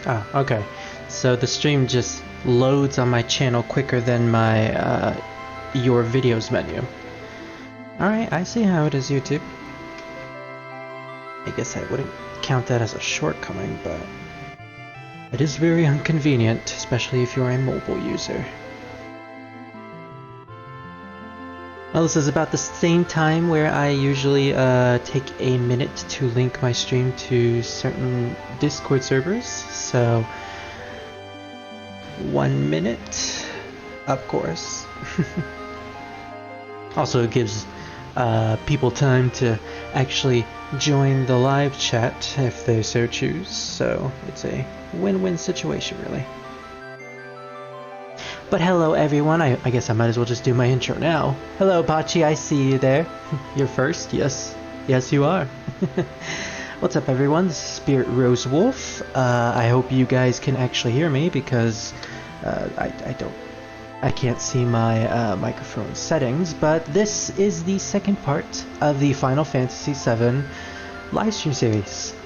Ah, okay. So the stream just loads on my channel quicker than my your videos menu. Alright, I see how it is, YouTube. I guess I wouldn't count that as a shortcoming, but it is very inconvenient, especially if you're a mobile user. Well, this is about the same time where I usually take a minute to link my stream to certain Discord servers, so 1 minute, of course. Also, it gives people time to actually join the live chat if they so choose, so it's a win-win situation, really. But hello everyone, I guess I might as well just do my intro now. Hello Pachi, I see you there. You're first, yes. Yes you are. What's up everyone, this is Spirit Rose Wolf. I hope you guys can actually hear me because I can't see my microphone settings, but this is the second part of the Final Fantasy VII livestream series.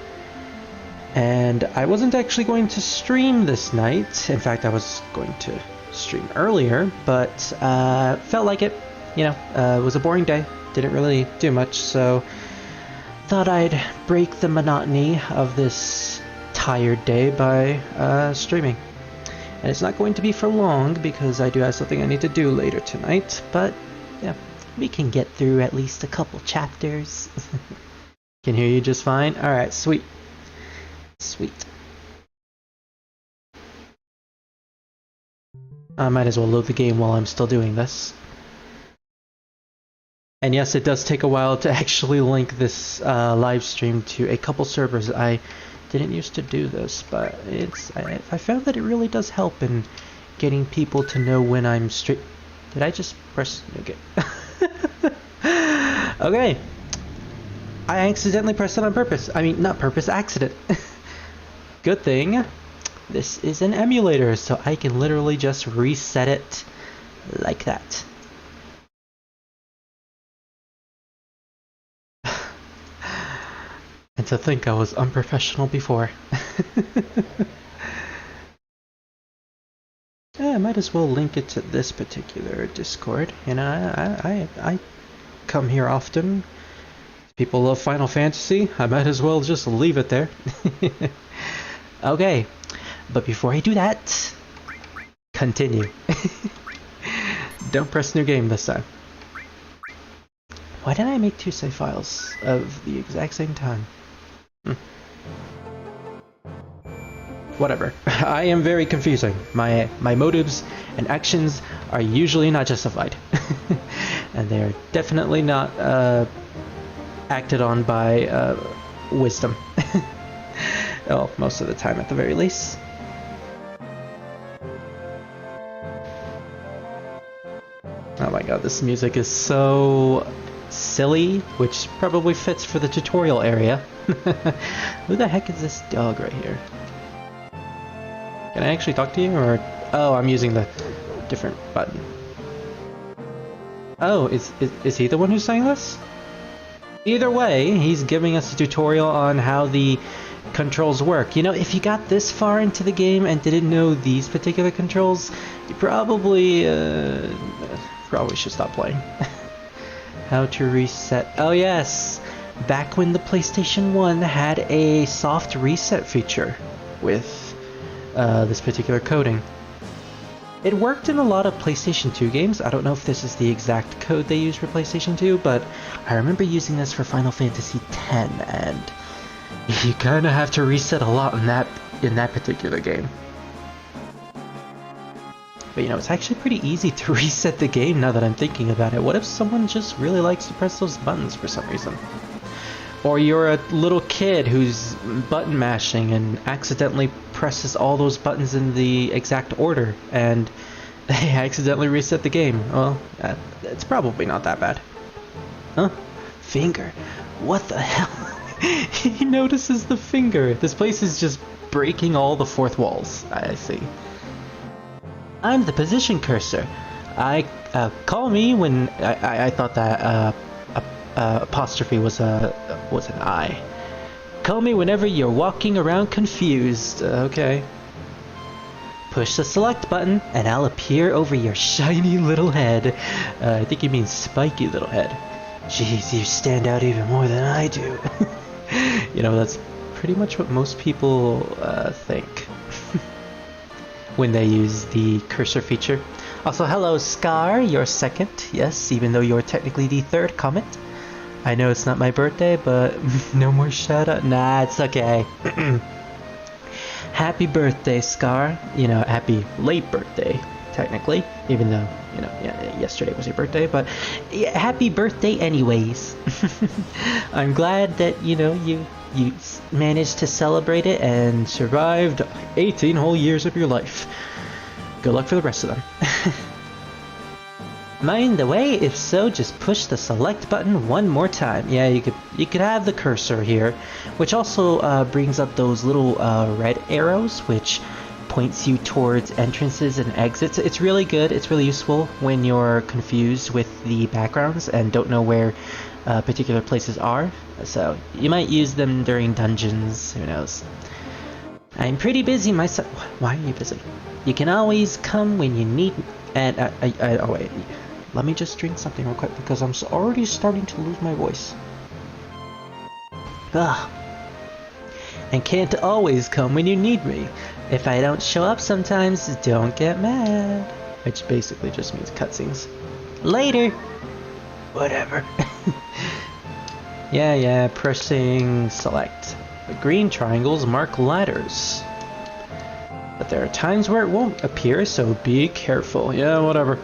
And I wasn't actually going to stream this night. In fact, I was going to stream earlier, but felt like it. You know, it was a boring day. Didn't really do much, so thought I'd break the monotony of this tired day by streaming. And it's not going to be for long because I do have something I need to do later tonight, but yeah, we can get through at least a couple chapters. Can hear you just fine? Alright, sweet. Sweet. I might as well load the game while I'm still doing this. And yes, it does take a while to actually link this live stream to a couple servers. I didn't used to do this, but I found that it really does help in getting people to know when I'm straight. Did I just press? Okay. Okay. I accidentally pressed it on purpose. I mean, not purpose, accident. Good thing this is an emulator, so I can literally just reset it like that. And to think I was unprofessional before. Yeah, I might as well link it to this particular Discord. You know, I come here often. People love Final Fantasy. I might as well just leave it there. Okay, but before I do that, continue. Don't press new game this time. Why did I make two save files of the exact same time? Whatever. I am very confusing. My motives and actions are usually not justified. And they are definitely not acted on by wisdom. Well, most of the time at the very least. Oh my god, this music is so silly, which probably fits for the tutorial area. Who the heck is this dog right here? Can I actually talk to you, or... Oh, I'm using the different button. Oh, is he the one who's saying this? Either way, he's giving us a tutorial on how the controls work. You know, if you got this far into the game and didn't know these particular controls, you probably should stop playing. How to reset... Oh yes! Back when the PlayStation 1 had a soft reset feature with this particular coding. It worked in a lot of PlayStation 2 games. I don't know if this is the exact code they use for PlayStation 2, but I remember using this for Final Fantasy X, and you kind of have to reset a lot in that particular game. But you know, it's actually pretty easy to reset the game now that I'm thinking about it. What if someone just really likes to press those buttons for some reason? Or you're a little kid who's button mashing and accidentally presses all those buttons in the exact order and they accidentally reset the game. Well, it's probably not that bad. Huh? Finger. What the hell? He notices the finger. This place is just breaking all the fourth walls. I see. I'm the position cursor. Call me when I thought that apostrophe was an I. Call me whenever you're walking around confused. Okay. Push the select button and I'll appear over your shiny little head. I think you mean spiky little head. Jeez, you stand out even more than I do. You know, that's pretty much what most people think when they use the cursor feature. Also, hello Scar, you're second. Yes, even though you're technically the third comment. I know it's not my birthday, but no more shout out. Nah, it's okay. Happy birthday, Scar. You know, happy late birthday, technically. Even though, you know, yeah, yesterday was your birthday, but yeah, happy birthday anyways. I'm glad that, you know, you managed to celebrate it and survived 18 whole years of your life. Good luck for the rest of them. Mind the way? If so, just push the select button one more time. Yeah, you could have the cursor here, which also brings up those little red arrows, which points you towards entrances and exits. It's really good. It's really useful when you're confused with the backgrounds and don't know where particular places are. So you might use them during dungeons. Who knows? I'm pretty busy myself. Why are you busy? You can always come when you need. And oh wait. Let me just drink something real quick because I'm already starting to lose my voice. Ugh. And can't always come when you need me. If I don't show up sometimes, don't get mad. Which basically just means cutscenes. Later! Whatever. Yeah, pressing select. The green triangles mark ladders. But there are times where it won't appear, so be careful. Yeah, whatever.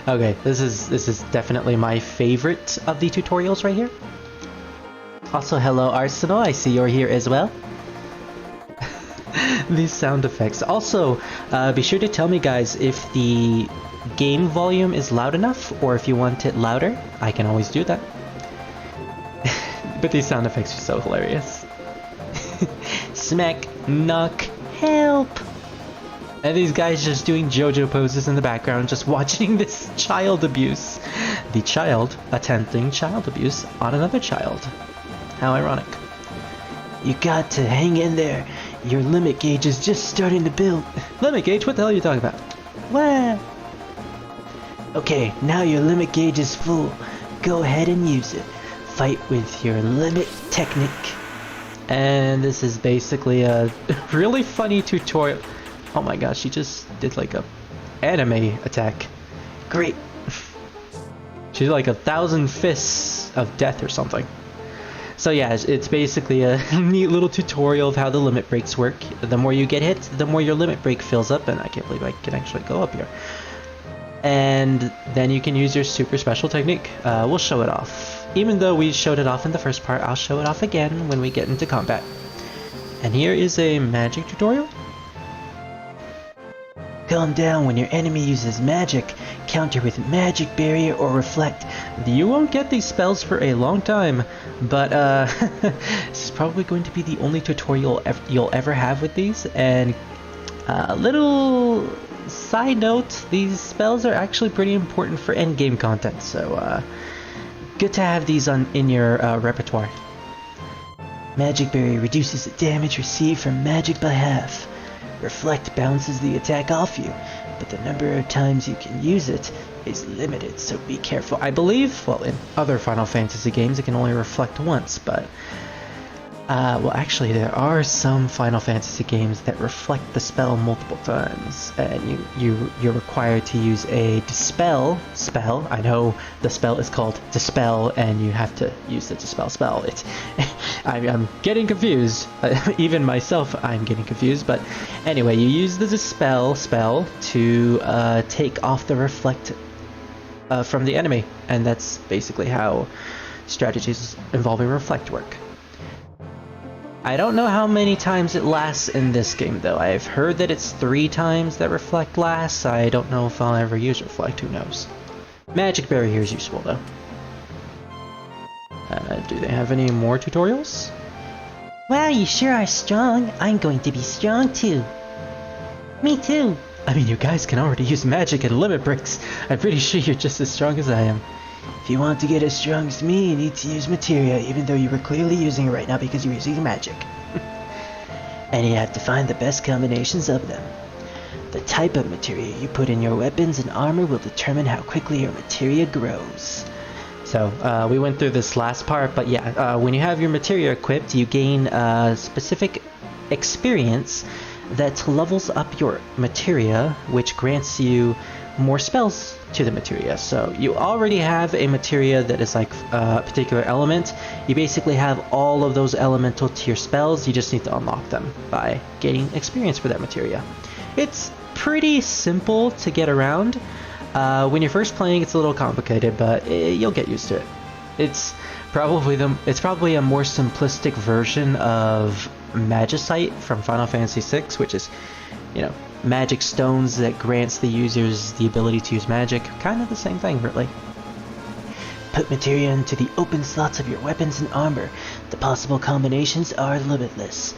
Okay, this is definitely my favorite of the tutorials right here. Also, hello Arsenal, I see you're here as well. These sound effects. Also, be sure to tell me guys if the game volume is loud enough or if you want it louder. I can always do that. But these sound effects are so hilarious. Smack, knock, help! And these guys just doing JoJo poses in the background, just watching this child abuse. The child attempting child abuse on another child. How ironic. You got to hang in there. Your limit gauge is just starting to build. Limit gauge? What the hell are you talking about? What? Okay, now your limit gauge is full. Go ahead and use it. Fight with your limit technique. And this is basically a really funny tutorial. Oh my gosh, she just did like a anime attack. Great. She's like 1,000 fists of death or something. So yeah, it's basically a neat little tutorial of how the limit breaks work. The more you get hit, the more your limit break fills up, and I can't believe I can actually go up here. And then you can use your super special technique. We'll show it off. Even though we showed it off in the first part, I'll show it off again when we get into combat. And here is a magic tutorial. Calm down when your enemy uses magic. Counter with magic barrier or reflect. You won't get these spells for a long time, but this is probably going to be the only tutorial you'll ever have with these. And little side note, these spells are actually pretty important for endgame content, so good to have these in your repertoire. Magic barrier reduces the damage received from magic by half. Reflect bounces the attack off you, but the number of times you can use it is limited, so be careful. I believe, well, in other Final Fantasy games it can only reflect once, but well, actually there are some Final Fantasy games that reflect the spell multiple times, and you're required to use a dispel spell. I know the spell is called dispel, and you have to use the dispel spell. It's I'm getting confused. Even myself, I'm getting confused. But anyway, you use the dispel spell to take off the reflect from the enemy, and that's basically how strategies involving reflect work. I don't know how many times it lasts in this game though. I've heard that it's 3 times that reflect lasts. I don't know if I'll ever use reflect, who knows. Magic barrier here is useful though. Do they have any more tutorials? Wow, you sure are strong. I'm going to be strong too. Me too. I mean, you guys can already use magic and limit breaks. I'm pretty sure you're just as strong as I am. If you want to get as strong as me, you need to use materia, even though you were clearly using it right now because you're using magic. And you have to find the best combinations of them. The type of materia you put in your weapons and armor will determine how quickly your materia grows. So, we went through this last part, but yeah, when you have your materia equipped, you gain specific experience that levels up your materia, which grants you more spells to the materia. So you already have a materia that is like a particular element. You basically have all of those elemental tier spells. You just need to unlock them by gaining experience for that materia. It's pretty simple to get around. When you're first playing, it's a little complicated, but you'll get used to it. It's probably a more simplistic version of Magicite from Final Fantasy VI, which is, you know, magic stones that grants the users the ability to use magic. Kind of the same thing, really. Put materia into the open slots of your weapons and armor. The possible combinations are limitless.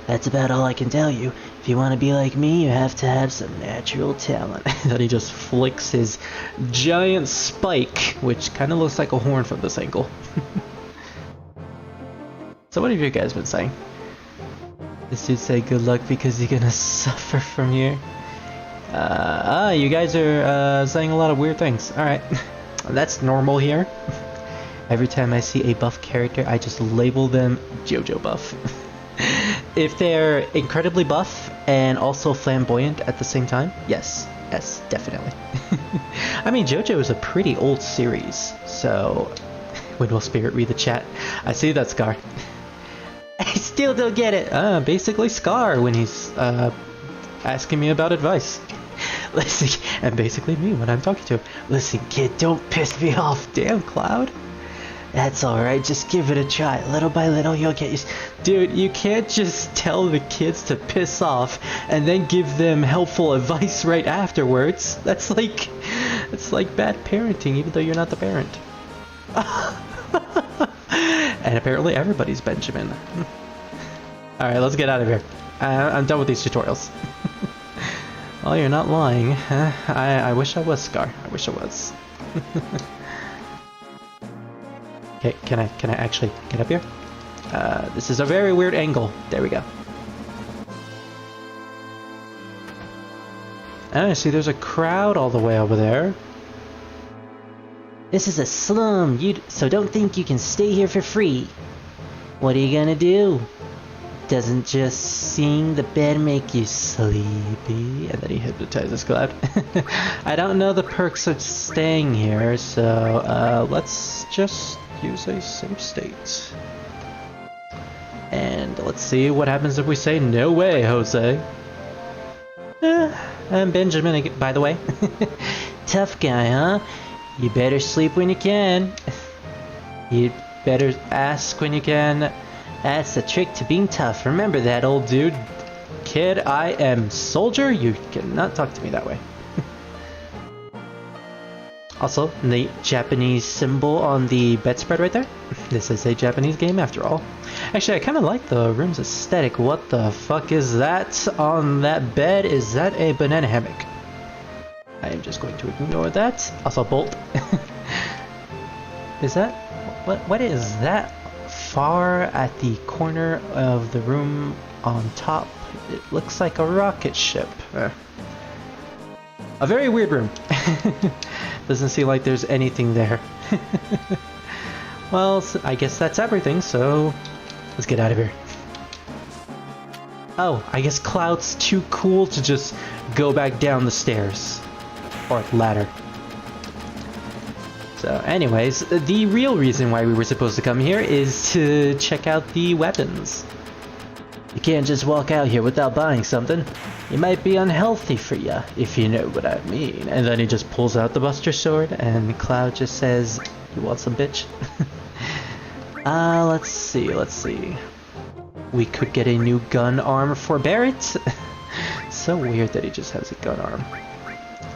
That's about all I can tell you. If you want to be like me, you have to have some natural talent. Then he just flicks his giant spike, which kind of looks like a horn from this angle. So what have you guys been saying? This dude said good luck because you're gonna suffer from here. You guys are saying a lot of weird things. Alright, that's normal here. Every time I see a buff character, I just label them JoJo buff. If they're incredibly buff and also flamboyant at the same time, yes, definitely. I mean, JoJo is a pretty old series, so when will Spirit read the chat? I see that, Scar. I still don't get it. Basically Scar when he's asking me about advice. Listen, and basically me when I'm talking to him. Listen, kid, don't piss me off. Damn, Cloud. That's alright, just give it a try. Little by little, you'll get used. Dude, you can't just tell the kids to piss off and then give them helpful advice right afterwards. That's like bad parenting, even though you're not the parent. And apparently everybody's Benjamin. Alright, let's get out of here. I'm done with these tutorials. Well, you're not lying. I wish I was Scar. I wish I was. Okay, can I actually get up here? This is a very weird angle. There we go. I see there's a crowd all the way over there. This is a slum, so don't think you can stay here for free. What are you gonna do? Doesn't just seeing the bed make you sleepy? And then he hypnotizes Cloud. I don't know the perks of staying here, so let's just use a safe state. And let's see what happens if we say no way, Jose. I'm Benjamin, by the way. Tough guy, huh? You better sleep when you can. You better ask when you can. That's the trick to being tough. Remember that, old dude. Kid, I am soldier. You cannot talk to me that way. Also, the Japanese symbol on the bedspread right there. This is a Japanese game after all. Actually, I kind of like the room's aesthetic. What the fuck is that on that bed? Is that a banana hammock? I am just going to ignore that. Also, bolt. Is that... What is that far at the corner of the room on top? It looks like a rocket ship. A very weird room. Doesn't seem like there's anything there. Well, I guess that's everything, so let's get out of here. Oh, I guess Cloud's too cool to just go back down the stairs. Or ladder. So anyways, the real reason why we were supposed to come here is to check out the weapons. You can't just walk out here without buying something. It might be unhealthy for ya, if you know what I mean. And then he just pulls out the Buster Sword, and Cloud just says, "You want some, bitch?" Let's see. We could get a new gun arm for Barrett. So weird that he just has a gun arm.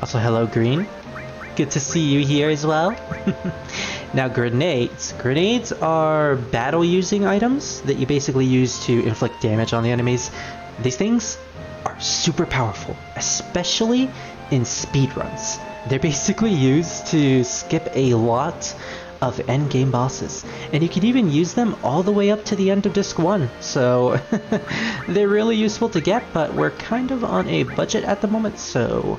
Also, hello, Green. Good to see you here as well. Now, grenades. Grenades are battle-using items that you basically use to inflict damage on the enemies. These things are super powerful, especially in speedruns. They're basically used to skip a lot of endgame bosses, and you can even use them all the way up to the end of Disc 1, so they're really useful to get, but we're kind of on a budget at the moment, so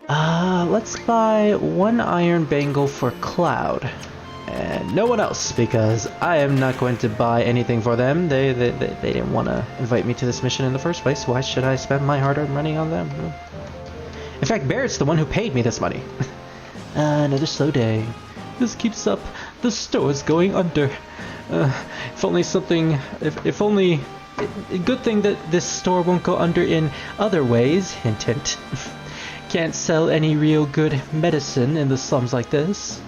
let's buy 1 iron bangle for Cloud, and no one else, because I am not going to buy anything for them. They didn't want to invite me to this mission in the first place. Why should I spend my hard-earned money on them? In fact, Barrett's the one who paid me this money. Another slow day. This keeps up, the store's going under. If only something, if only, good thing that this store won't go under in other ways, hint hint. Can't sell any real good medicine in the slums like this.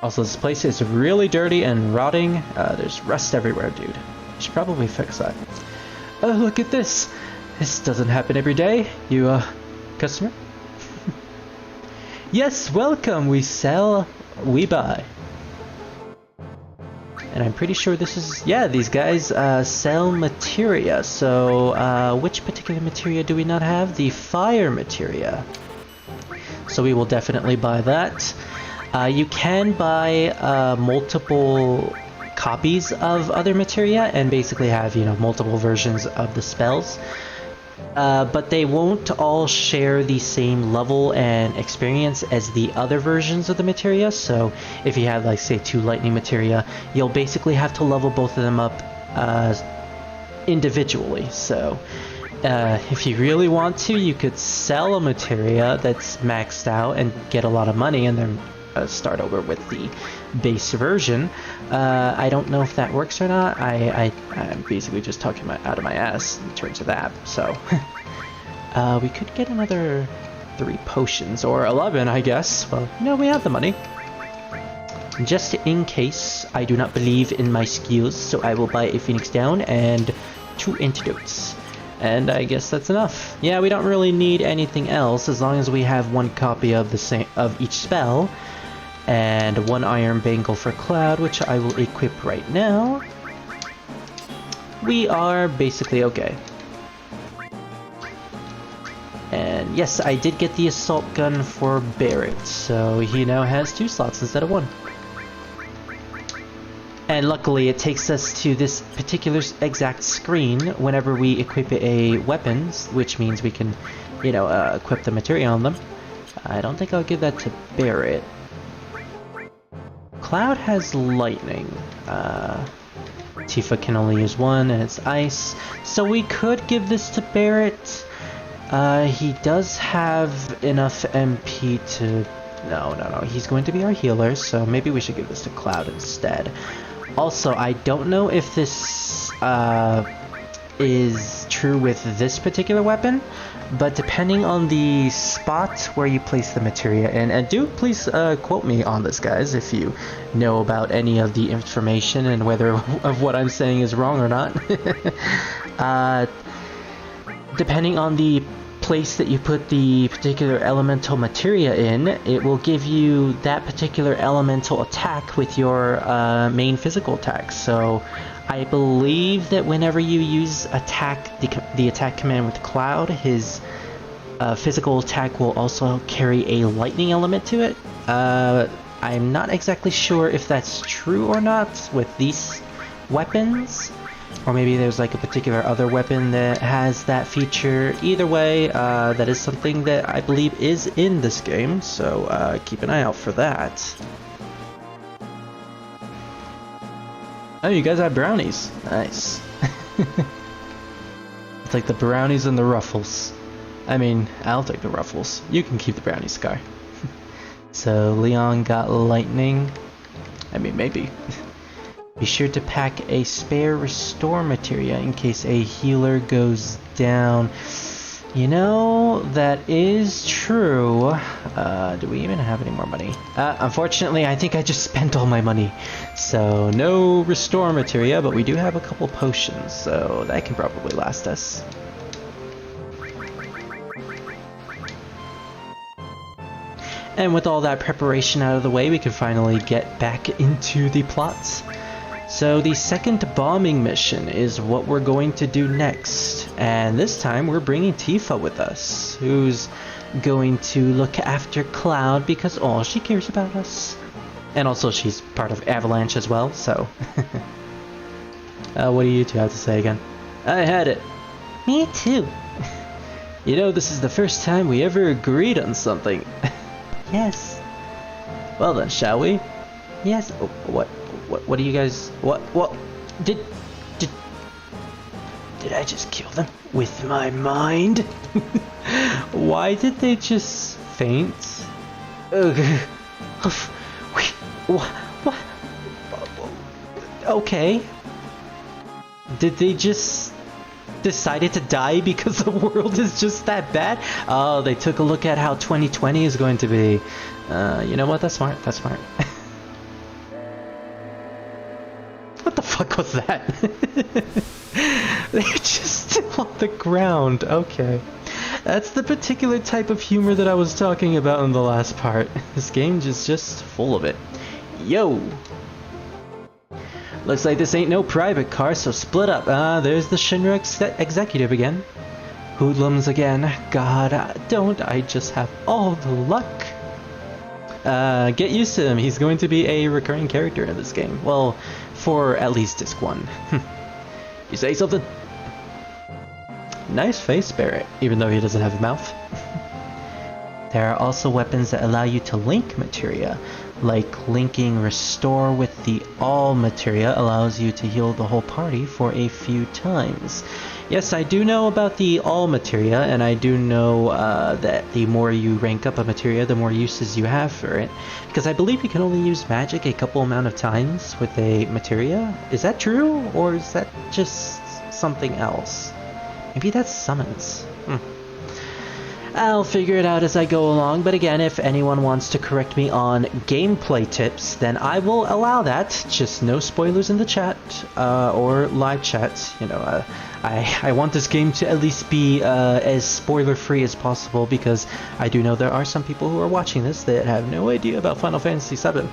Also, this place is really dirty and rotting. There's rust everywhere, dude. I should probably fix that. Oh, look at this. This doesn't happen every day. You, customer? Yes, welcome. We sell, we buy. And I'm pretty sure this is, yeah, these guys sell materia. So which particular materia do we not have? The fire materia. So we will definitely buy that. You can buy multiple copies of other materia and basically have, you know, multiple versions of the spells. But they won't all share the same level and experience as the other versions of the materia. So if you have, like, say 2 lightning materia, you'll basically have to level both of them up individually. So if you really want to, you could sell a materia that's maxed out and get a lot of money and then start over with the base version. I don't know if that works or not. I'm basically just talking out of my ass in terms of that. So we could get another 3 potions, or 11, I guess. Well, you know, we have the money. Just in case, I do not believe in my skills, so I will buy a Phoenix Down and 2 antidotes. And I guess that's enough. Yeah, we don't really need anything else as long as we have 1 copy of the same of each spell. And 1 iron bangle for Cloud, which I will equip right now. We are basically okay. And yes, I did get the assault gun for Barrett, so he now has 2 slots instead of 1. And luckily it takes us to this particular exact screen whenever we equip a weapon, which means we can, you know, equip the materia on them. I don't think I'll give that to Barrett. Cloud has lightning. Tifa can only use 1 and it's ice. So we could give this to Barrett. He does have enough MP to... No, he's going to be our healer, so maybe we should give this to Cloud instead. Also, I don't know if this is true with this particular weapon, but depending on the spot where you place the materia in, and do please quote me on this, guys, if you know about any of the information and whether of what I'm saying is wrong or not. Depending on the place that you put the particular elemental materia in, it will give you that particular elemental attack with your main physical attack. So I believe that whenever you use the attack command with Cloud, his physical attack will also carry a lightning element to it. I'm not exactly sure if that's true or not with these weapons, or maybe there's like a particular other weapon that has that feature. Either way, that is something that I believe is in this game, so keep an eye out for that. Oh, you guys have brownies. Nice. It's like the brownies and the ruffles. I mean, I'll take the ruffles. You can keep the brownies, Scar. So, Leon got lightning. I mean, maybe. Be sure to pack a spare restore materia in case a healer goes down. You know, that is true. Do we even have any more money? Unfortunately, I think I just spent all my money. So, no restore materia, but we do have a couple potions, so that can probably last us. And with all that preparation out of the way, we can finally get back into the plots. So the second bombing mission is what we're going to do next, and this time we're bringing Tifa with us, who's going to look after Cloud because all she cares about us. And also she's part of Avalanche as well, so... what do you two have to say again? I had it. Me too. You know, this is the first time we ever agreed on something. Yes. Well then, shall we? Yes. Oh, what do you guys... What? Did I just kill them? With my mind? Why did they just faint? Ugh. What? Okay. Did they just decided to die because the world is just that bad? Oh, they took a look at how 2020 is going to be. You know what? That's smart. That's smart. What the fuck was that? They're just still on the ground. Okay. That's the particular type of humor that I was talking about in the last part. This game is just full of it. Yo! Looks like this ain't no private car, so split up. There's the Shinra executive again. Hoodlums again. God, don't I just have all the luck? Get used to him. He's going to be a recurring character in this game. Well, for at least disc 1. You say something? Nice face, Barrett, even though he doesn't have a mouth. There are also weapons that allow you to link materia, like linking Restore with the All materia allows you to heal the whole party for a few times. Yes, I do know about the All materia, and I do know that the more you rank up a materia, the more uses you have for it. Because I believe you can only use magic a couple amount of times with a materia. Is that true, or is that just something else? Maybe that's summons. I'll figure it out as I go along, but again, if anyone wants to correct me on gameplay tips, then I will allow that. Just no spoilers in the chat, or live chat. You know, I want this game to at least be as spoiler-free as possible, because I do know there are some people who are watching this that have no idea about Final Fantasy VII.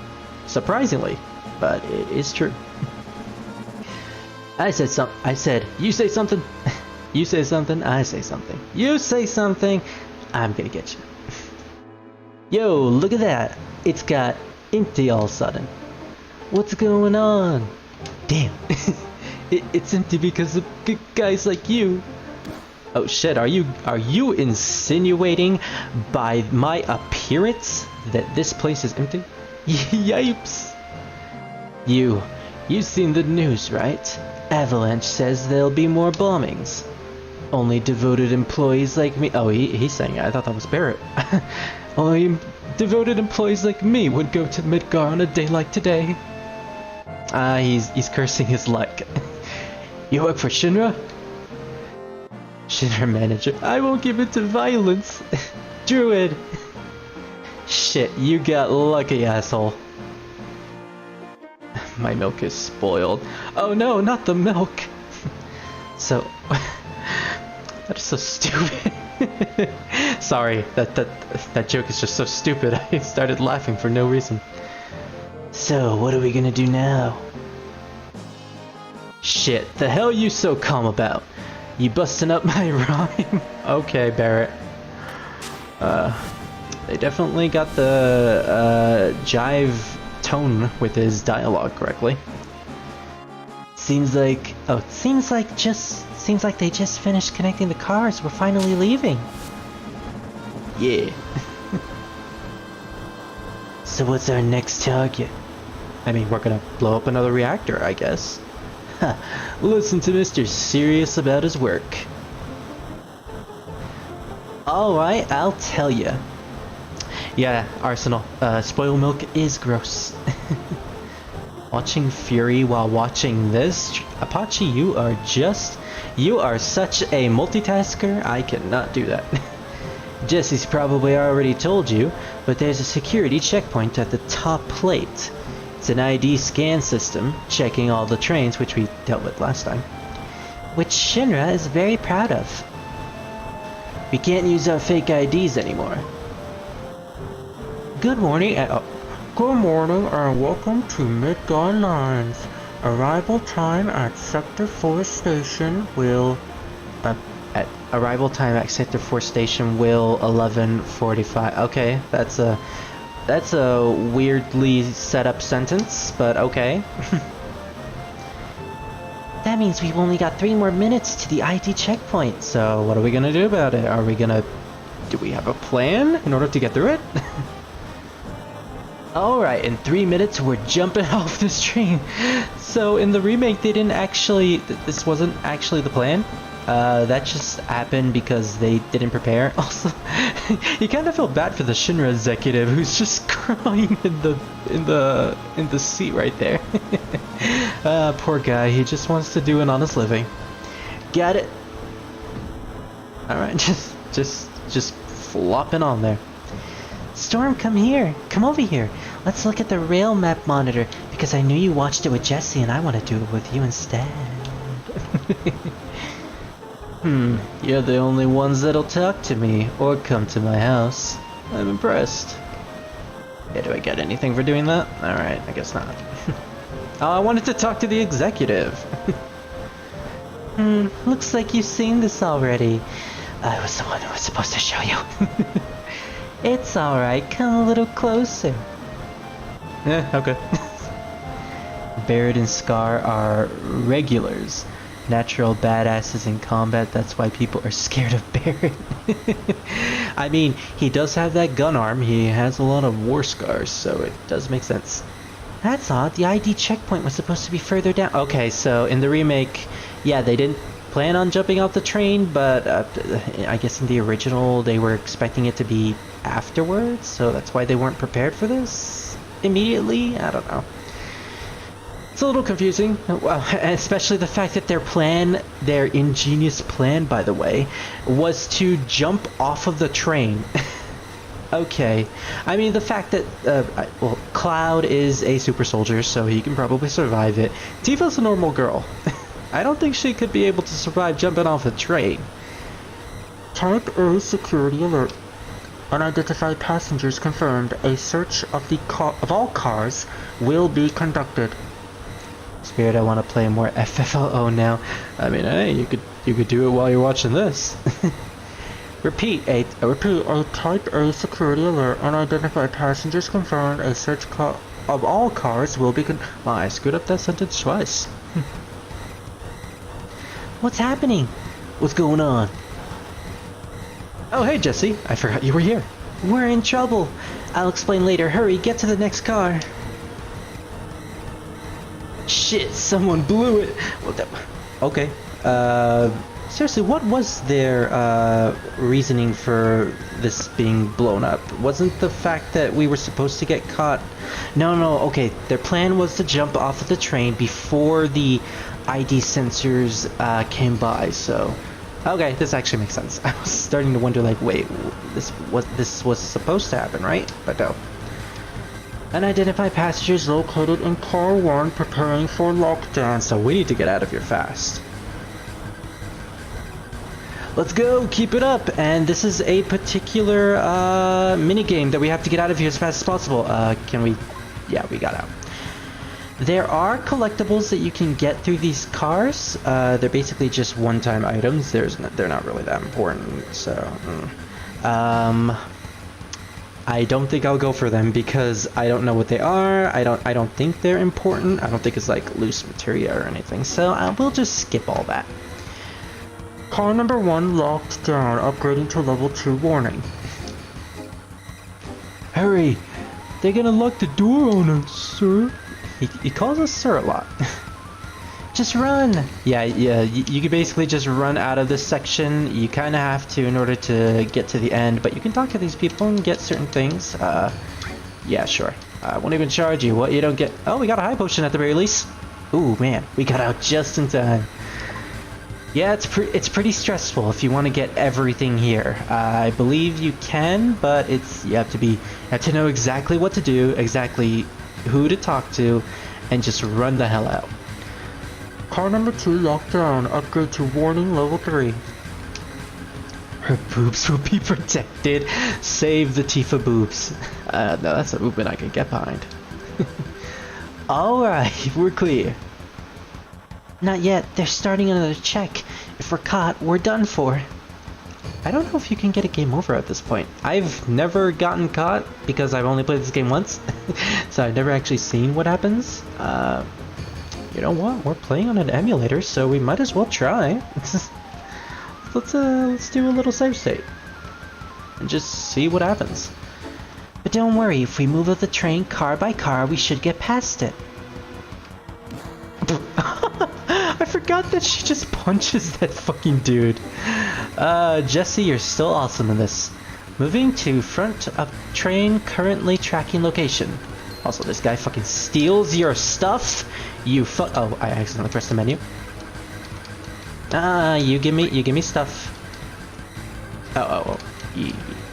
Surprisingly, but it is true. I said, you say something. You say something, I say something. You say something, I'm gonna get you. Yo, look at that. It's got empty all of a sudden. What's going on? Damn. It's empty because of guys like you. Oh shit, are you insinuating by my appearance that this place is empty? Yipes. You've seen the news, right? Avalanche says there'll be more bombings. Only devoted employees like me. Oh, he's saying it. I thought that was Barrett. Only devoted employees like me would go to Midgar on a day like today. He's cursing his luck. You work for Shinra? Shinra manager. I won't give it to violence. Druid. Shit, you got lucky, asshole. My milk is spoiled. Oh no, not the milk. So... That is so stupid. Sorry, that joke is just so stupid. I started laughing for no reason. So, what are we gonna do now? Shit, the hell you so calm about? You busting up my rhyme? Okay, Barrett. They definitely got the jive tone with his dialogue correctly. Seems like they just finished connecting the cars. We're finally leaving. Yeah. So what's our next target? I mean, we're gonna blow up another reactor, I guess. Listen to Mr. Serious about his work. Alright, I'll tell ya. Yeah, Arsenal. Spoiled milk is gross. Watching Fury while watching this? Apache, you are such a multitasker, I cannot do that. Jesse's probably already told you, but there's a security checkpoint at the top plate. It's an ID scan system, checking all the trains, which we dealt with last time. Which Shinra is very proud of. We can't use our fake IDs anymore. Good morning, Good morning and welcome to Midgar Lines. Arrival time at Sector 4 station will... Arrival time at Sector 4 Station will 11:45. Okay, that's a weirdly set up sentence, but okay. That means we've only got 3 more minutes to the ID checkpoint. So what are we gonna do about it? Do we have a plan in order to get through it? Alright, in 3 minutes we're jumping off this train. So in the remake they didn't actually, this wasn't actually the plan. That just happened because they didn't prepare. Also, you kind of feel bad for the Shinra executive who's just crying in the seat right there. Poor guy, he just wants to do an honest living. Got it. Alright, just flopping on there. Storm, come here. Come over here. Let's look at the rail map monitor, because I knew you watched it with Jesse and I want to do it with you instead. You're the only ones that'll talk to me or come to my house. I'm impressed. Yeah, do I get anything for doing that? Alright, I guess not. Oh, I wanted to talk to the executive. Looks like you've seen this already. I was the one who was supposed to show you. It's alright, come a little closer. Yeah, okay. Barrett and Scar are regulars. Natural badasses in combat, that's why people are scared of Barrett. I mean, he does have that gun arm, he has a lot of war scars, so it does make sense. That's odd, the ID checkpoint was supposed to be further down. Okay, so in the remake, yeah, they didn't plan on jumping off the train, but I guess in the original they were expecting it to be afterwards, so that's why they weren't prepared for this immediately? I don't know. It's a little confusing, well, especially the fact that their ingenious plan, by the way, was to jump off of the train. Okay, I mean the fact that, well, Cloud is a super soldier, so he can probably survive it. Tifa's a normal girl. I don't think she could be able to survive jumping off a train. Type A security alert. Unidentified passengers confirmed. A search of all cars will be conducted. Spirit, I want to play more FFLO now. I mean, hey, you could do it while you're watching this. Repeat, a Type A security alert. Unidentified passengers confirmed. A search of all cars will be Wow, I screwed up that sentence twice. What's happening? What's going on? Oh, hey, Jesse. I forgot you were here. We're in trouble. I'll explain later. Hurry, get to the next car. Shit, someone blew it. Well, okay. Seriously, what was their reasoning for this being blown up? Wasn't the fact that we were supposed to get caught? No, okay. Their plan was to jump off of the train before the ID sensors came by, so... Okay, this actually makes sense. I was starting to wonder, like, wait, this was supposed to happen, right? But no. Unidentified passengers located in car 1 preparing for lockdown. So we need to get out of here fast. Let's go, keep it up. And this is a particular minigame that we have to get out of here as fast as possible. Can we? Yeah, we got out. There are collectibles that you can get through these cars. They're basically just one-time items. They're not really that important. So, I don't think I'll go for them because I don't know what they are. I don't think they're important. I don't think it's like loose materia or anything. So we'll just skip all that. Car number 1 locked down. Upgrading to level 2 warning. Hurry! They're gonna lock the door on us, sir. He calls us sir a lot. Just run! Yeah, you can basically just run out of this section. You kind of have to in order to get to the end, but you can talk to these people and get certain things. Yeah, sure. I won't even charge you. What you don't get... Oh, we got a high potion at the very least. Ooh, man, we got out just in time. Yeah, it's pretty stressful if you want to get everything here. I believe you can, but you have to know exactly what to do, exactly who to talk to, and just run the hell out. Car number 2 locked down. Upgrade to warning level 3. Her boobs will be protected. Save the Tifa boobs. No, that's a movement I can get behind. Alright, we're clear. Not yet. They're starting another check. If we're caught, we're done for. I don't know if you can get a game over at this point. I've never gotten caught because I've only played this game once. So I've never actually seen what happens. You know what? We're playing on an emulator, so we might as well try. Let's do a little save state and just see what happens. But don't worry, if we move up the train car by car, we should get past it. I forgot that she just punches that fucking dude. Jesse, you're still awesome in this. Moving to front of train currently tracking location. Also, this guy fucking steals your stuff. Oh, I accidentally pressed the menu. You give me stuff. Oh.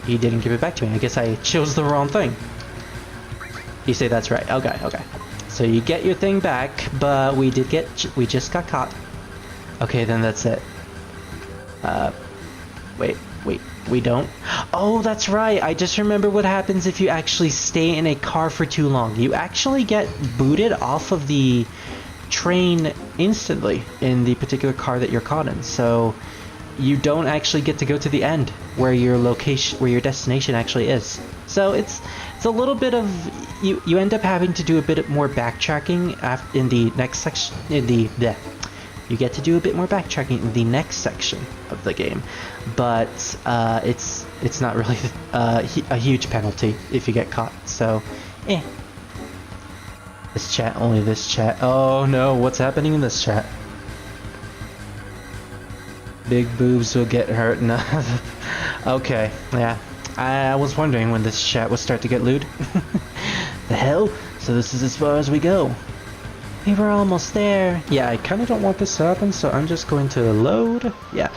He didn't give it back to me. I guess I chose the wrong thing. You say that's right. Okay. So you get your thing back, but we just got caught. Okay, then that's it. Wait, we don't? Oh, that's right. I just remember what happens if you actually stay in a car for too long. You actually get booted off of the train instantly in the particular car that you're caught in. So you don't actually get to go to the end where your destination actually is. So it's a little bit of you end up having to do a bit more backtracking in the next section. You get to do a bit more backtracking in the next section of the game, but it's not really a huge penalty if you get caught. So, only this chat. Oh no, what's happening in this chat? Big boobs will get hurt. Okay, yeah. I was wondering when this chat would start to get lewd. The hell? So this is as far as we go. We were almost there. Yeah, I kind of don't want this to happen, so I'm just going to load. Yeah.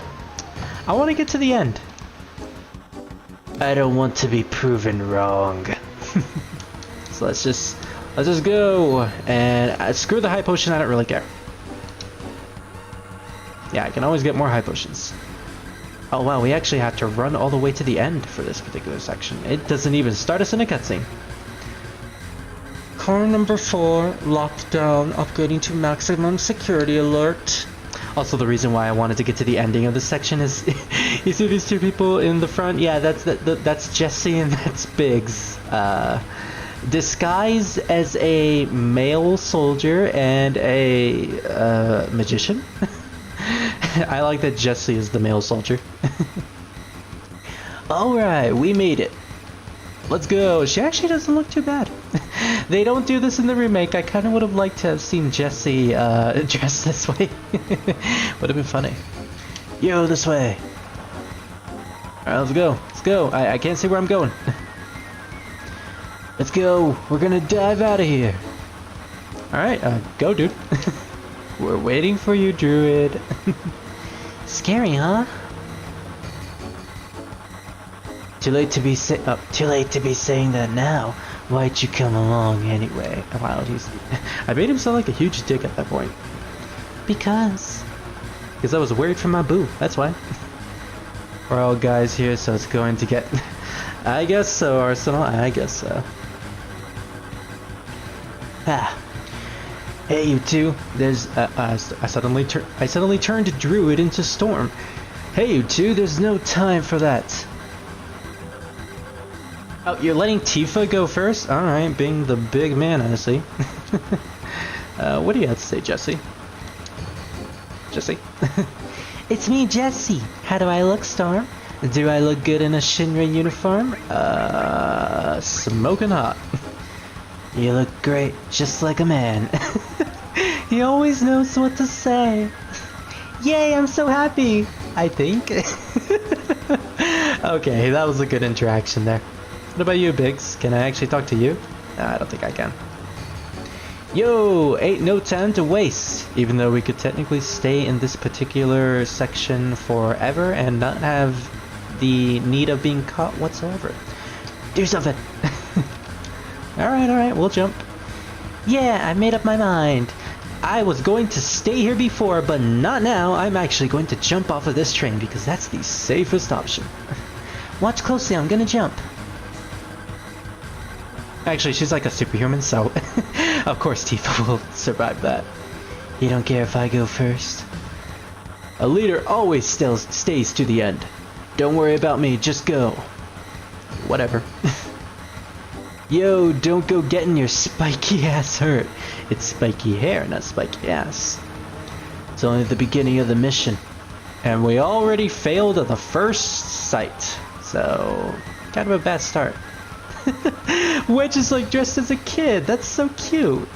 I want to get to the end. I don't want to be proven wrong. So let's just go. And screw the high potion, I don't really care. Yeah, I can always get more high potions. Oh wow, we actually have to run all the way to the end for this particular section. It doesn't even start us in a cutscene. Car number 4, locked down, upgrading to maximum security alert. Also, the reason why I wanted to get to the ending of this section is, you see these two people in the front? Yeah, that's Jesse and that's Biggs. Disguised as a male soldier and a magician. I like that Jesse is the male soldier. Alright, we made it. Let's go. She actually doesn't look too bad. They don't do this in the remake. I kind of would have liked to have seen Jesse dressed this way. Would have been funny. Yo, this way. Alright, let's go. Let's go. I can't see where I'm going. Let's go. We're gonna dive out of here. Alright, go, dude. We're waiting for you, Druid. Scary, huh? Too late to be saying that now. Why'd you come along anyway? Wow, I made him sound like a huge dick at that point. Because I was worried for my boo. That's why. We're all guys here, so it's going to get. I guess so, Arsenal. I guess so. Hey, you two. There's I suddenly turned Druid into Storm. Hey, you two. There's no time for that. Oh, you're letting Tifa go first? Alright, being the big man, I see. What do you have to say, Jesse? Jesse? It's me, Jesse. How do I look, Storm? Do I look good in a Shinra uniform? Smoking hot. You look great, just like a man. He always knows what to say. Yay, I'm so happy, I think. Okay, that was a good interaction there. What about you, Biggs? Can I actually talk to you? I don't think I can. Yo, ain't no time to waste. Even though we could technically stay in this particular section forever and not have the need of being caught whatsoever. Do something. Alright, we'll jump. Yeah, I made up my mind. I was going to stay here before, but not now. I'm actually going to jump off of this train because that's the safest option. Watch closely, I'm gonna jump. Actually, she's like a superhuman, so of course Tifa will survive that. You don't care if I go first? A leader always still stays to the end. Don't worry about me, just go. Whatever. Yo, don't go getting your spiky ass hurt. It's spiky hair, not spiky ass. It's only the beginning of the mission. And we already failed at the first sight. So, kind of a bad start. Wedge is like dressed as a kid. That's so cute.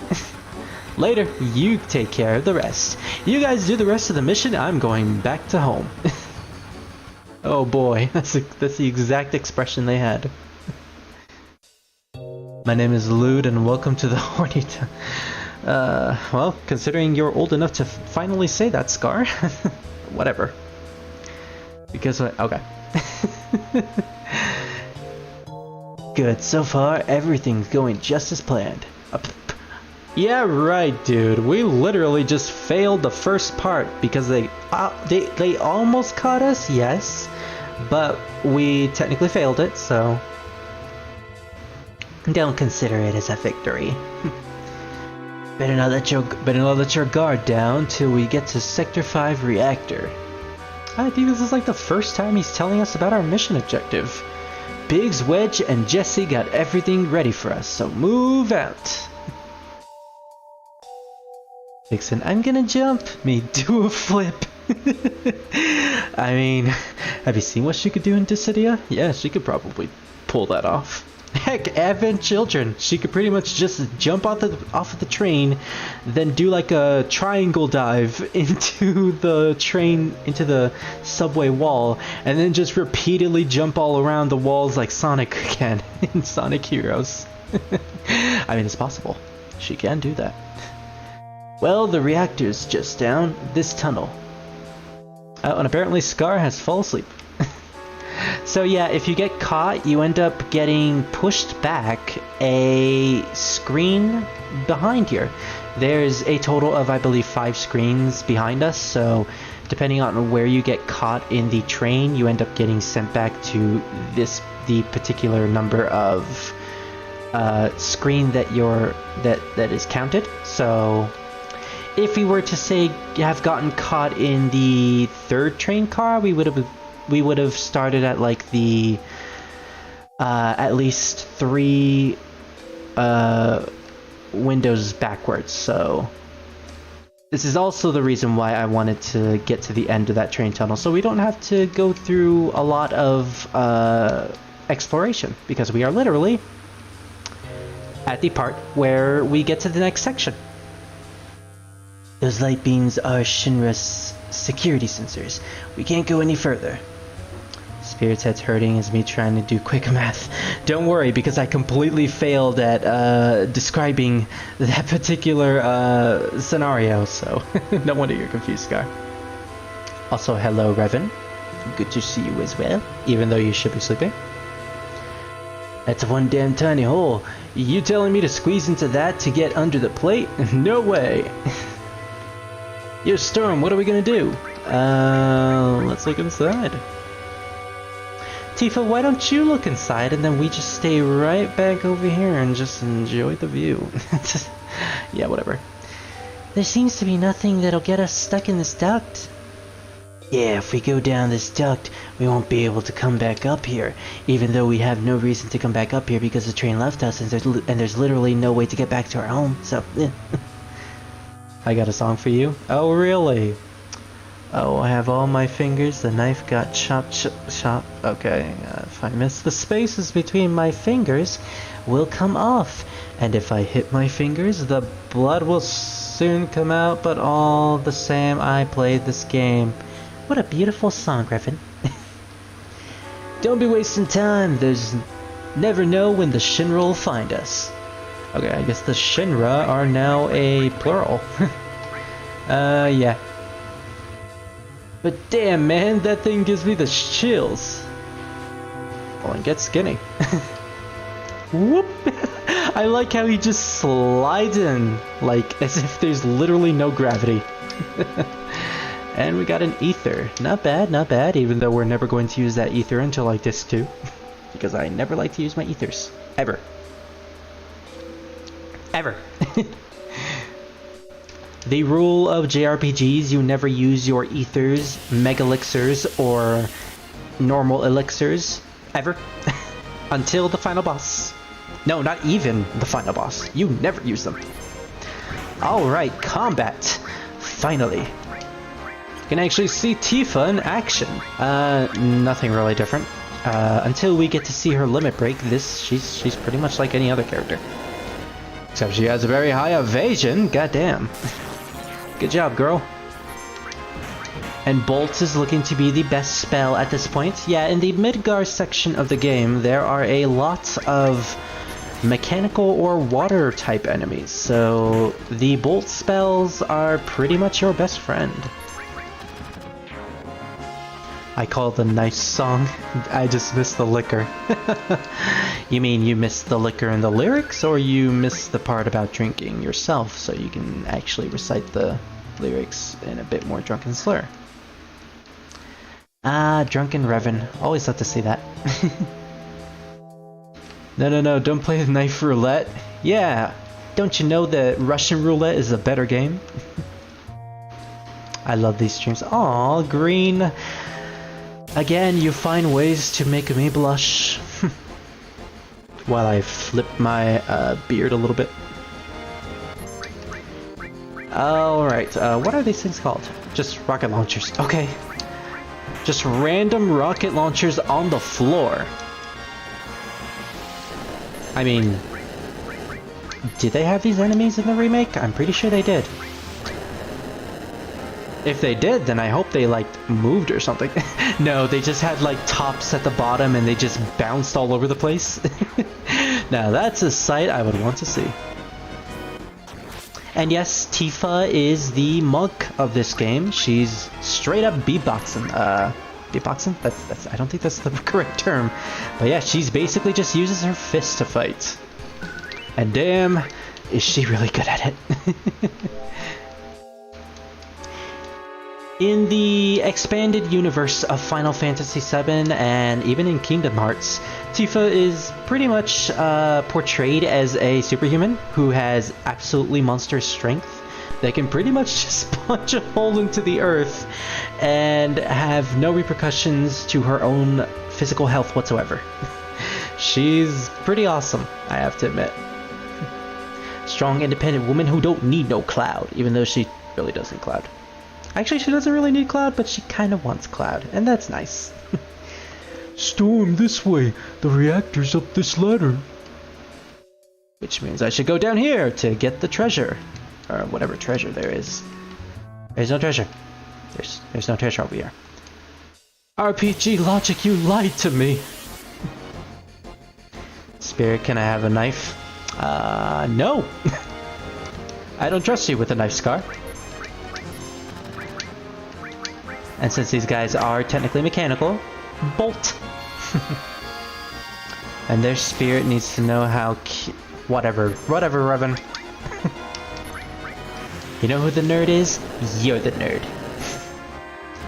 Later, you take care of the rest. You guys do the rest of the mission. I'm going back to home. Oh boy, that's the exact expression they had. My name is Lude and welcome to the Horny Town. Well, considering you're old enough to finally say that, Scar. Whatever. Because, okay. Good, so far everything's going just as planned. Yeah, right, dude. We literally just failed the first part because they almost caught us, yes, but we technically failed it, so don't consider it as a victory. Better not let your guard down till we get to Sector 5 reactor. I think this is like the first time he's telling us about our mission objective. Biggs, Wedge, and Jesse got everything ready for us, so move out. Vixen, I'm gonna jump. Me do a flip. I mean, have you seen what she could do in Dissidia? Yeah, she could probably pull that off. Heck, Advent Children, she could pretty much just jump off of the train, then do like a triangle dive into the train, into the subway wall, and then just repeatedly jump all around the walls like Sonic can in Sonic Heroes. I mean, it's possible. She can do that. Well, the reactor's just down this tunnel. Oh, and apparently Scar has fallen asleep. So yeah, if you get caught, you end up getting pushed back a screen behind here. There's a total of, I believe, 5 screens behind us, so depending on where you get caught in the train, you end up getting sent back to the particular number of screen that is counted. So if we were to say have gotten caught in the 3rd train car, we would have started at like the at least 3 windows backwards. So this is also the reason why I wanted to get to the end of that train tunnel, so we don't have to go through a lot of exploration, because we are literally at the part where we get to the next section. Those light beams are Shinra's security sensors. We can't go any further. Spirit's head's hurting as me trying to do quick math. Don't worry, because I completely failed at describing that particular scenario, so no wonder you're confused, Scar. Also, hello, Revan. Good to see you as well, even though you should be sleeping. That's one damn tiny hole. You telling me to squeeze into that to get under the plate? No way. Yo, Storm, what are we gonna do? Let's look inside. Tifa, why don't you look inside and then we just stay right back over here and just enjoy the view? Yeah, whatever. There seems to be nothing that'll get us stuck in this duct. Yeah, if we go down this duct, we won't be able to come back up here, even though we have no reason to come back up here because the train left us and there's literally no way to get back to our home, so yeah. I got a song for you. Oh, really? Oh, I have all my fingers, the knife got chopped. Okay, if I miss the spaces between my fingers, will come off. And if I hit my fingers, the blood will soon come out, but all the same, I played this game. What a beautiful song, Griffin. Don't be wasting time, there's never know when the Shinra will find us. Okay, I guess the Shinra are now a plural. Yeah. But damn, man, that thing gives me the chills. Oh, and get skinny. Whoop! I like how he just slides in, like, as if there's literally no gravity. And we got an ether. Not bad, not bad, even though we're never going to use that ether until like Disc 2. Because I never like to use my ethers. Ever. Ever. The rule of JRPGs, you never use your ethers, megalixirs, or normal elixirs ever until the final boss. No, not even the final boss. You never use them. Alright, combat. Finally. You can actually see Tifa in action. Nothing really different. Until we get to see her limit break, she's pretty much like any other character. Except she has a very high evasion. Goddamn. Good job, girl. And Bolt is looking to be the best spell at this point. Yeah, in the Midgar section of the game, there are a lot of mechanical or water type enemies, so the Bolt spells are pretty much your best friend. I call it the nice song. I just missed the liquor. You mean you missed the liquor in the lyrics, or you missed the part about drinking yourself so you can actually recite the lyrics in a bit more drunken slur? Ah, drunken Revan. Always love to see that. No, don't play the knife roulette. Yeah, don't you know that Russian roulette is a better game? I love these streams. Aw, Green. Again, you find ways to make me blush. While I flip my beard a little bit. Alright, what are these things called? Just rocket launchers. Okay. Just random rocket launchers on the floor. I mean, did they have these enemies in the remake? I'm pretty sure they did. If they did, then I hope they, like, moved or something. No, they just had, like, tops at the bottom and they just bounced all over the place. Now, that's a sight I would want to see. And yes, Tifa is the monk of this game. She's straight up beatboxing. Beatboxing? That's I don't think that's the correct term. But yeah, she's basically just uses her fist to fight. And damn, is she really good at it. In the expanded universe of Final Fantasy VII and even in Kingdom Hearts, Tifa is pretty much portrayed as a superhuman who has absolutely monstrous strength. They can pretty much just punch a hole into the earth and have no repercussions to her own physical health whatsoever. She's pretty awesome, I have to admit. Strong, independent woman who don't need no Cloud, even though she really does need Cloud. Actually, she doesn't really need Cloud, but she kind of wants Cloud, and that's nice. Storm this way. The reactor's up this ladder. Which means I should go down here to get the treasure. Or whatever treasure there is. There's no treasure. There's no treasure over here. RPG logic, you lied to me. Spirit, can I have a knife? No. I don't trust you with a knife, Scar. And since these guys are technically mechanical, Bolt. And their spirit needs to know how whatever, Revan. You know who the nerd is? You're the nerd.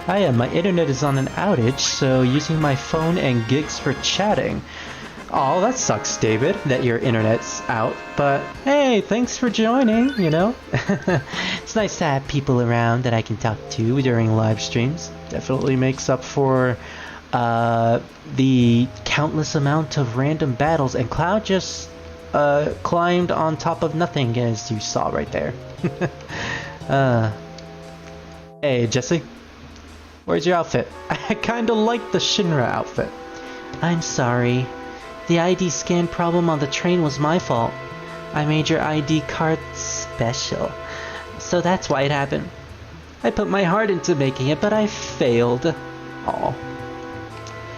Yeah, my internet is on an outage, so using my phone and gigs for chatting. Oh, that sucks, David, that your internet's out, but hey, thanks for joining, you know? It's nice to have people around that I can talk to during live streams. Definitely makes up for the countless amount of random battles, and Cloud just climbed on top of nothing, as you saw right there. Hey, Jesse. Where's your outfit? I kinda like the Shinra outfit. I'm sorry. The ID scan problem on the train was my fault. I made your ID card special. So that's why it happened. I put my heart into making it, but I failed. Aw.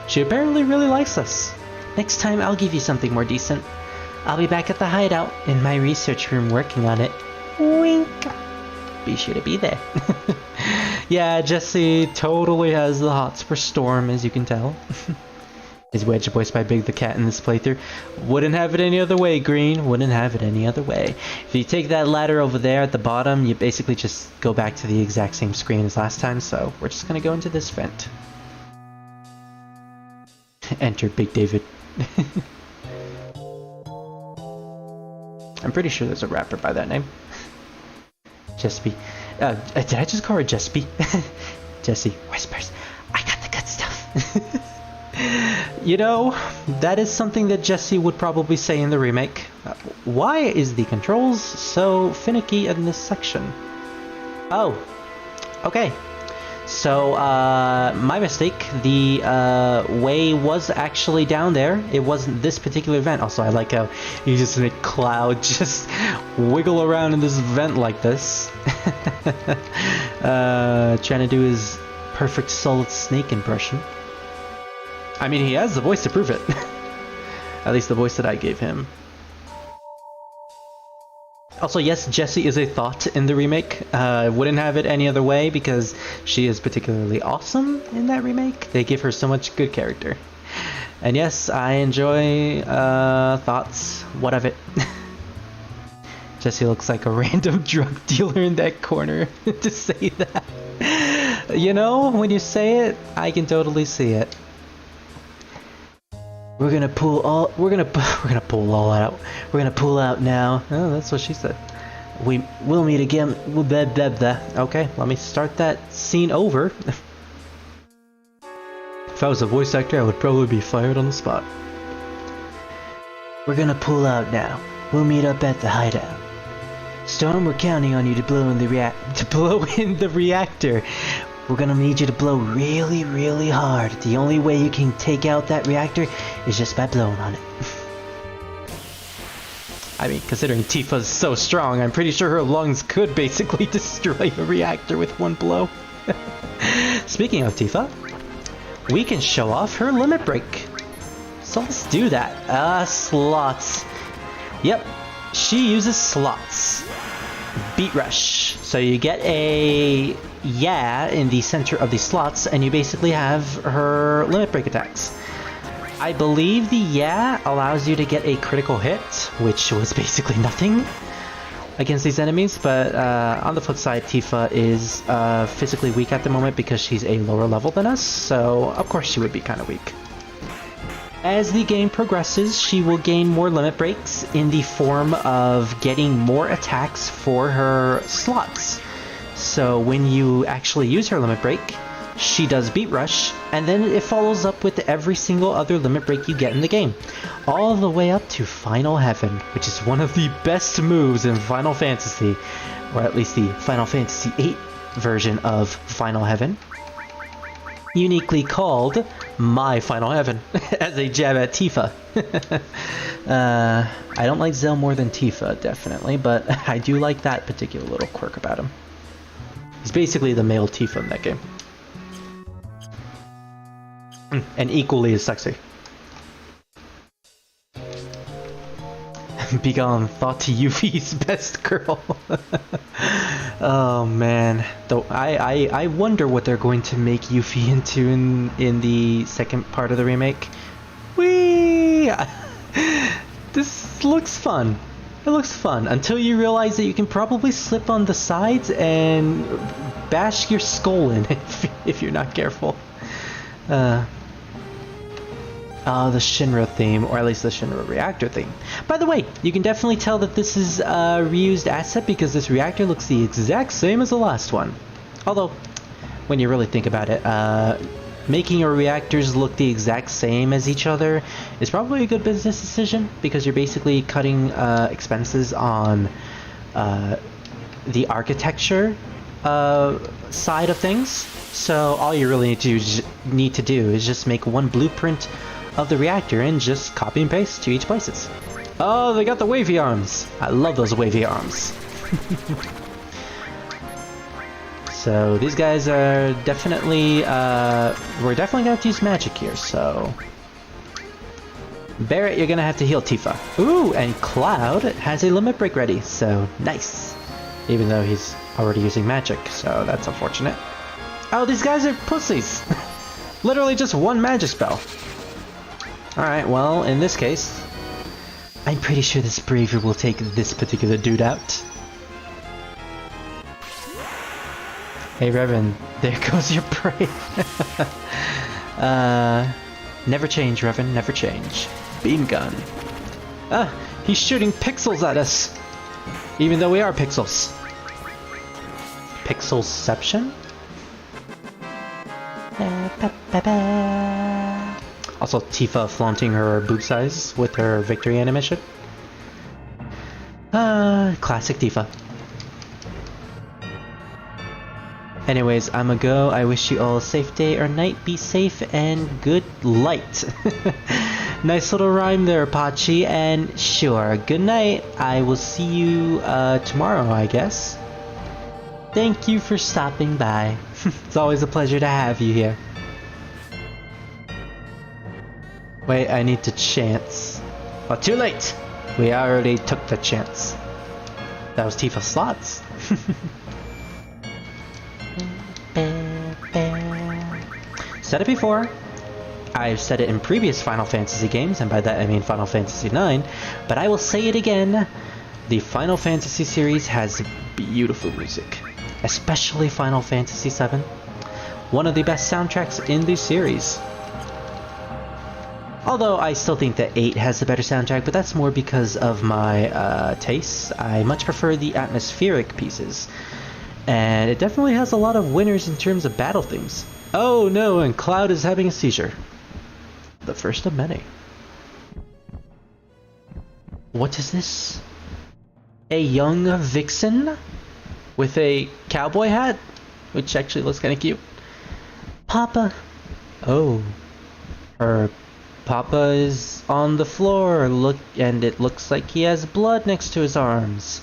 She apparently really likes us. Next time I'll give you something more decent. I'll be back at the hideout in my research room working on it. Wink. Be sure to be there. Yeah, Jesse totally has the hots for Storm, as you can tell. Is Wedge voiced by Big the Cat in this playthrough? Wouldn't have it any other way, Green. Wouldn't have it any other way. If you take that ladder over there at the bottom, you basically just go back to the exact same screen as last time, so we're just gonna go into this vent. Enter Big David. I'm pretty sure there's a rapper by that name. Jespy. Did I just call her Jespy? Jesse whispers, I got the good stuff. You know, that is something that Jesse would probably say in the remake. Why is the controls so finicky in this section? Oh, okay. So, my mistake. The way was actually down there. It wasn't this particular vent. Also, I like how you just make Cloud just wiggle around in this vent like this. Trying to do his perfect Solid Snake impression. I mean, he has the voice to prove it. At least the voice that I gave him. Also, yes, Jessie is a thought in the remake. Wouldn't have it any other way because she is particularly awesome in that remake. They give her so much good character. And yes, I enjoy thoughts. What of it? Jessie looks like a random drug dealer in that corner to say that. You know, when you say it, I can totally see it. We're gonna pull all out. We're gonna pull out now. Oh, that's what she said. We'll meet again. Blah, blah, blah. Okay, let me start that scene over. If I was a voice actor, I would probably be fired on the spot. We're gonna pull out now. We'll meet up at the hideout. Storm, we're counting on you to blow in the reactor. We're gonna need you to blow really, really hard. The only way you can take out that reactor is just by blowing on it. I mean, considering Tifa's so strong, I'm pretty sure her lungs could basically destroy a reactor with one blow. Speaking of Tifa, we can show off her limit break. So let's do that. Slots. Yep, she uses slots. Beat rush. So you get a in the center of the slots, and you basically have her limit break attacks. I believe the allows you to get a critical hit, which was basically nothing against these enemies, but on the flip side, Tifa is physically weak at the moment because she's a lower level than us, so of course she would be kind of weak. As the game progresses, she will gain more limit breaks in the form of getting more attacks for her slots. So when you actually use her limit break, she does beat rush, and then it follows up with every single other limit break you get in the game. All the way up to Final Heaven, which is one of the best moves in Final Fantasy, or at least the Final Fantasy VIII version of Final Heaven. Uniquely called My Final Heaven, as a jab at Tifa. I don't like Zell more than Tifa, definitely, but I do like that particular little quirk about him. He's basically the male Tifa in that game. And equally as sexy. Begone Thot to Yuffie's best girl. Oh man, though I wonder what they're going to make Yuffie into in the second part of the remake. Whee! This looks fun. It looks fun until you realize that you can probably slip on the sides and bash your skull in if you're not careful. The Shinra theme, or at least the Shinra reactor theme. By the way, you can definitely tell that this is a reused asset because this reactor looks the exact same as the last one. Although, when you really think about it, making your reactors look the exact same as each other is probably a good business decision because you're basically cutting expenses on the architecture side of things. So all you really need to do is just make one blueprint of the reactor and just copy and paste to each places. Oh, they got the wavy arms. I love those wavy arms. So these guys are definitely, we're definitely going to use magic here, so... Barret, you're going to have to heal Tifa. Ooh, and Cloud has a limit break ready, so nice. Even though he's already using magic, so that's unfortunate. Oh, these guys are pussies. Literally just one magic spell. Alright, well, in this case, I'm pretty sure this braver will take this particular dude out. Hey, Revan, there goes your prey. Never change, Revan, never change. Beam gun. Ah, he's shooting pixels at us. Even though we are pixels. Pixelception? Also, Tifa flaunting her boob size with her victory animation. Classic Tifa. Anyways, I'ma go. I wish you all a safe day or night. Be safe and good light. Nice little rhyme there, Pachi. And sure, good night. I will see you tomorrow, I guess. Thank you for stopping by. It's always a pleasure to have you here. Wait, I need to chance. Oh, too late! We already took the chance. That was Tifa slots. Said it before. I've said it in previous Final Fantasy games, and by that I mean Final Fantasy IX, but I will say it again. The Final Fantasy series has beautiful music, especially Final Fantasy VII. One of the best soundtracks in the series. Although I still think that 8 has the better soundtrack, but that's more because of my tastes. I much prefer the atmospheric pieces. And it definitely has a lot of winners in terms of battle themes. Oh no, and Cloud is having a seizure. The first of many. What is this? A young vixen? With a cowboy hat? Which actually looks kind of cute. Papa. Oh. Her Papa is on the floor, look, and it looks like he has blood next to his arms.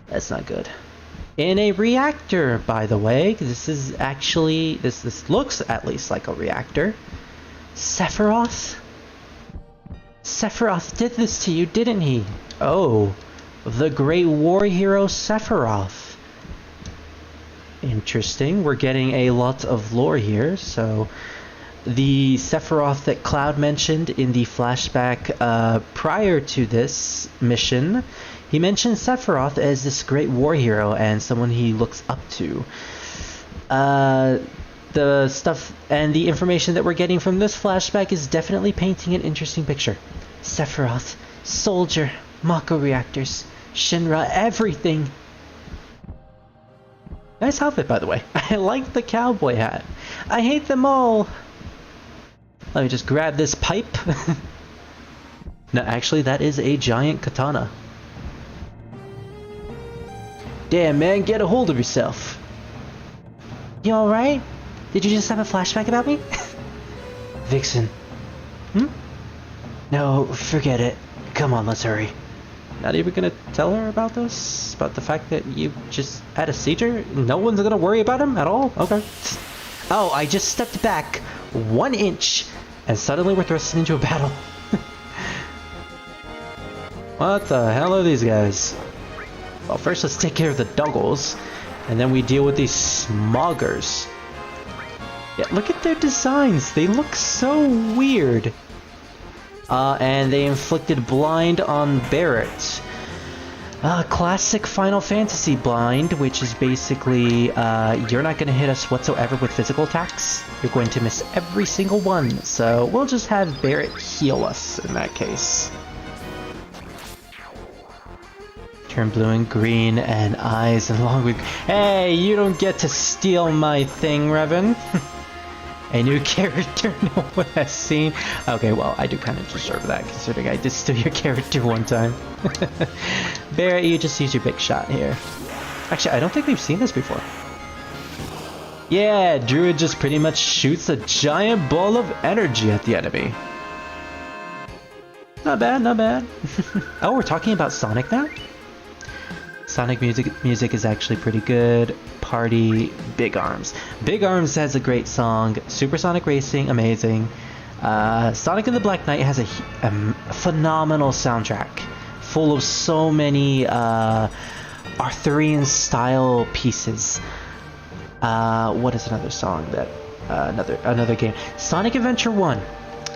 That's not good. In a reactor, by the way. This is actually, this looks at least like a reactor. Sephiroth? Sephiroth did this to you, didn't he? Oh, the great war hero Sephiroth. Interesting. We're getting a lot of lore here, so the Sephiroth that Cloud mentioned in the flashback prior to this mission, he mentioned Sephiroth as this great war hero and someone he looks up to. The stuff and the information that we're getting from this flashback is definitely painting an interesting picture. Sephiroth, soldier, Mako reactors, Shinra, everything. Nice outfit, by the way. I like the cowboy hat. I hate them all. Let me just grab this pipe. No, actually, that is a giant katana. Damn, man, get a hold of yourself. You alright? Did you just have a flashback about me? Vixen. Hmm? No, forget it. Come on, let's hurry. Not even gonna tell her about this? About the fact that you just had a seizure? No one's gonna worry about him at all? Okay. Oh, I just stepped back 1 inch and suddenly we're thrusted into a battle. What the hell are these guys? Well, first let's take care of the Doggles, and then we deal with these Smoggers. Yeah, look at their designs. They look so weird. And they inflicted blind on Barrett. Classic Final Fantasy blind, which is basically, you're not going to hit us whatsoever with physical attacks. You're going to miss every single one. So we'll just have Barrett heal us in that case. Turn blue and green and eyes and long week. Hey, you don't get to steal my thing, Revan. A new character no one has seen. Okay, well, I do kind of deserve that, considering I did steal your character one time. Barrett, you just use your big shot here. Actually, I don't think we've seen this before. Yeah, Druid just pretty much shoots a giant ball of energy at the enemy. Not bad, not bad. Oh, we're talking about Sonic now? Sonic music is actually pretty good. Party, Big Arms. Big Arms has a great song. Supersonic Racing, amazing. Sonic and the Black Knight has a phenomenal soundtrack, full of so many Arthurian style pieces. What is another song that another game? Sonic Adventure 1.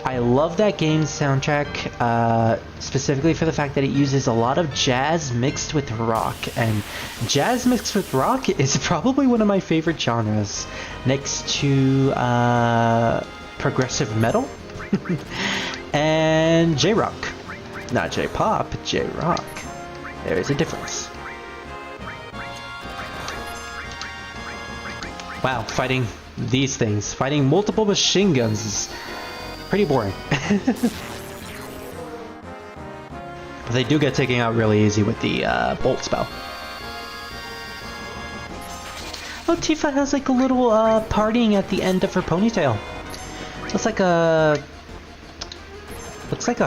I love that game's soundtrack, specifically for the fact that it uses a lot of jazz mixed with rock, and jazz mixed with rock is probably one of my favorite genres, next to progressive metal and J-rock. Not J-pop, J-rock. There is a difference. Wow, fighting these things, fighting multiple machine guns is pretty boring. But they do get taken out really easy with the bolt spell. Oh, Tifa has like a little parting at the end of her ponytail. Looks like a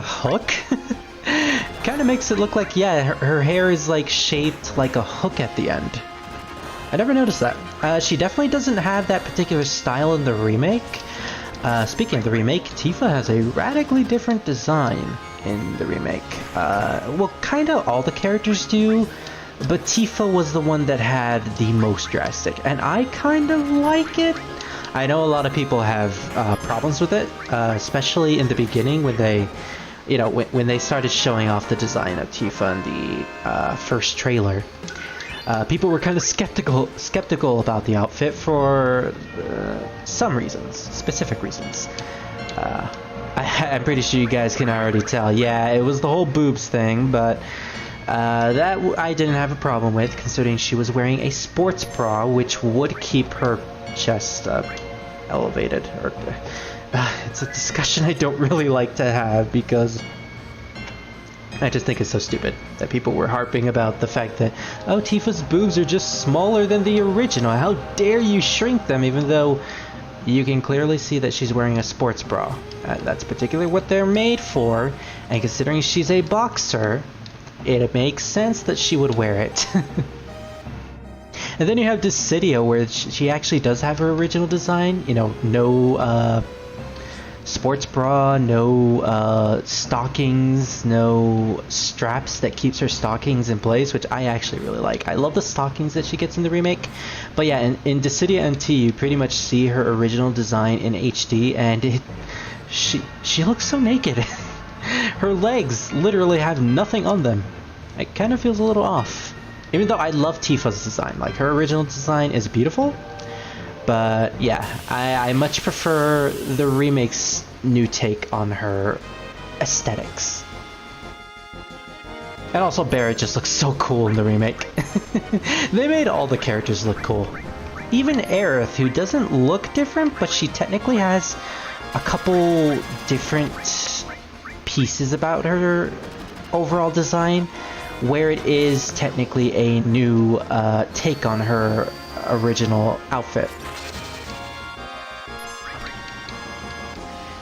hook. Kind of makes it look like, yeah, her hair is like shaped like a hook at the end. I never noticed that. She definitely doesn't have that particular style in the remake. Speaking of the remake, Tifa has a radically different design in the remake. Well, kind of all the characters do, but Tifa was the one that had the most drastic, and I kind of like it. I know a lot of people have problems with it, especially in the beginning when they, you know, when they started showing off the design of Tifa in the first trailer. People were kind of skeptical about the outfit for some reasons, specific reasons. I'm pretty sure you guys can already tell. Yeah, it was the whole boobs thing, but that I didn't have a problem with, considering she was wearing a sports bra, which would keep her chest elevated. Or it's a discussion I don't really like to have, because I just think it's so stupid that people were harping about the fact that, oh, Tifa's boobs are just smaller than the original. How dare you shrink them, even though you can clearly see that she's wearing a sports bra. That's particularly what they're made for, and considering she's a boxer, it makes sense that she would wear it. And then you have Dissidia, where she actually does have her original design. You know, no sports bra, no stockings, no straps that keeps her stockings in place, which I actually really like. I love the stockings that she gets in the remake. But yeah, in Dissidia NT, you pretty much see her original design in HD, and she looks so naked. Her legs literally have nothing on them. It kind of feels a little off. Even though I love Tifa's design, like her original design is beautiful. But yeah, I much prefer the remake's new take on her aesthetics. And also Barrett just looks so cool in the remake. They made all the characters look cool. Even Aerith, who doesn't look different, but she technically has a couple different pieces about her overall design, where it is technically a new take on her original outfit.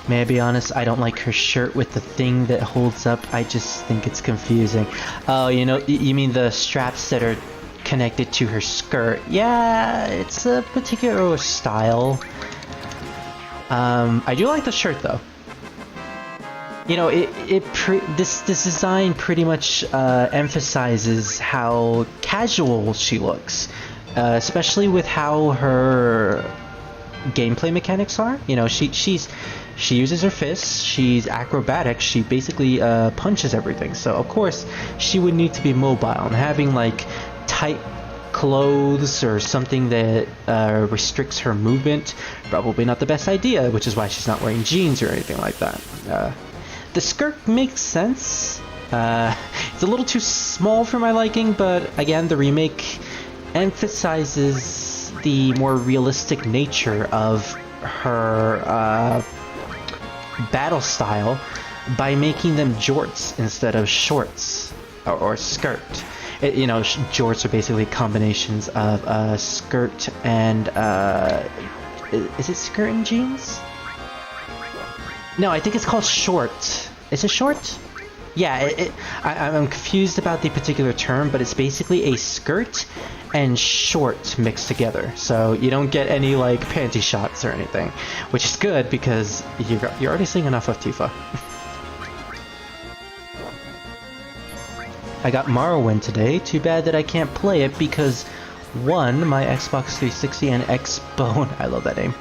May I be honest, I don't like her shirt with the thing that holds up. I just think it's confusing. Oh, you know, you mean the straps that are connected to her skirt. Yeah, it's a particular style. I do like the shirt though. You know, this design pretty much emphasizes how casual she looks, especially with how her gameplay mechanics are. You know, she uses her fists, she's acrobatic, she basically punches everything. So of course she would need to be mobile, and having like tight clothes or something that restricts her movement, probably not the best idea, which is why she's not wearing jeans or anything like that. The skirt makes sense. It's a little too small for my liking, but again, the remake emphasizes the more realistic nature of her battle style by making them jorts instead of shorts or skirt. You know, jorts are basically combinations of skirt and is it skirt and jeans? No, I think it's called short. Is it short? Yeah, I'm confused about the particular term, but it's basically a skirt and short mixed together. So you don't get any like panty shots or anything, which is good because you're already seeing enough of Tifa. I got Morrowind today. Too bad that I can't play it because one, my Xbox 360 and Xbone, I love that name,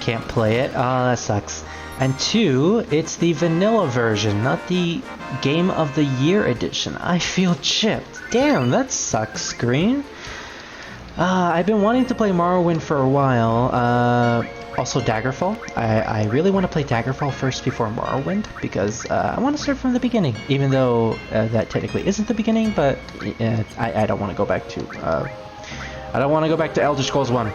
can't play it. Oh, that sucks. And two, it's the vanilla version, not the Game of the Year edition. I feel chipped. Damn, that sucks, Screen. I've been wanting to play Morrowind for a while. Also Daggerfall. I really want to play Daggerfall first before Morrowind because I want to start from the beginning, even though that technically isn't the beginning. But I don't want to go back to I don't want to go back to Elder Scrolls 1.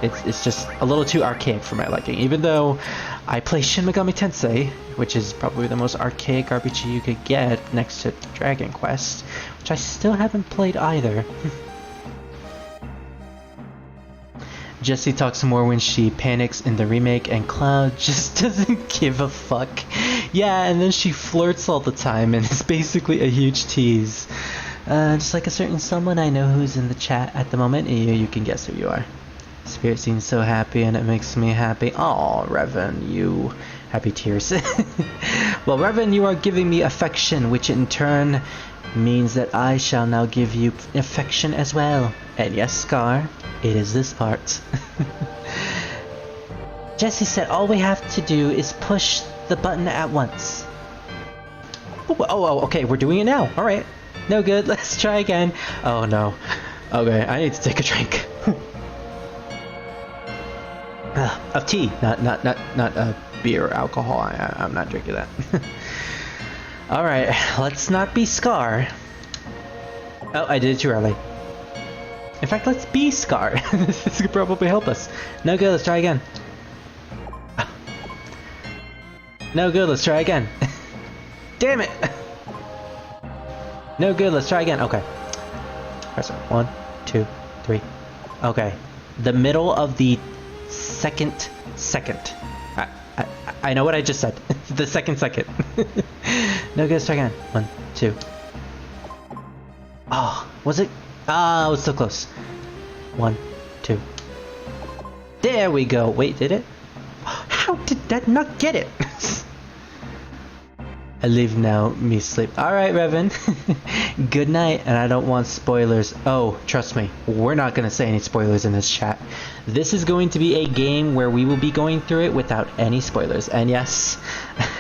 It's just a little too archaic for my liking. Even though I play Shin Megami Tensei, which is probably the most archaic RPG you could get next to Dragon Quest, which I still haven't played either. Jessie talks more when she panics in the remake, and Cloud just doesn't give a fuck. Yeah, and then she flirts all the time, and it's basically a huge tease. Just like a certain someone I know who's in the chat at the moment, you can guess who you are. Spirit seems so happy, and it makes me happy. Aw, Revan, you... Happy tears. Well, Revan, you are giving me affection, which in turn means that I shall now give you affection as well. And yes, Scar, it is this part. Jessie said all we have to do is push the button at once. Oh, okay, we're doing it now. Alright. No good, let's try again. Oh no. Okay, I need to take a drink. Of tea, not beer or alcohol. I'm not drinking that. Alright, let's not be Scar. Oh, I did it too early. In fact, let's be Scar. This could probably help us. No good, let's try again. No good, let's try again. Damn it! No good, let's try again. Okay. Press it. 1, 2, 3. Okay. The middle of the second. I know what I just said. The second. No good, let's try again. 1, 2. Oh, was it? Ah, it was so close. 1, 2. There we go. Wait, did it? How did that not get it? I leave now, me sleep. Alright, Revan. Good night, and I don't want spoilers. Oh, trust me, we're not going to say any spoilers in this chat. This is going to be a game where we will be going through it without any spoilers. And yes,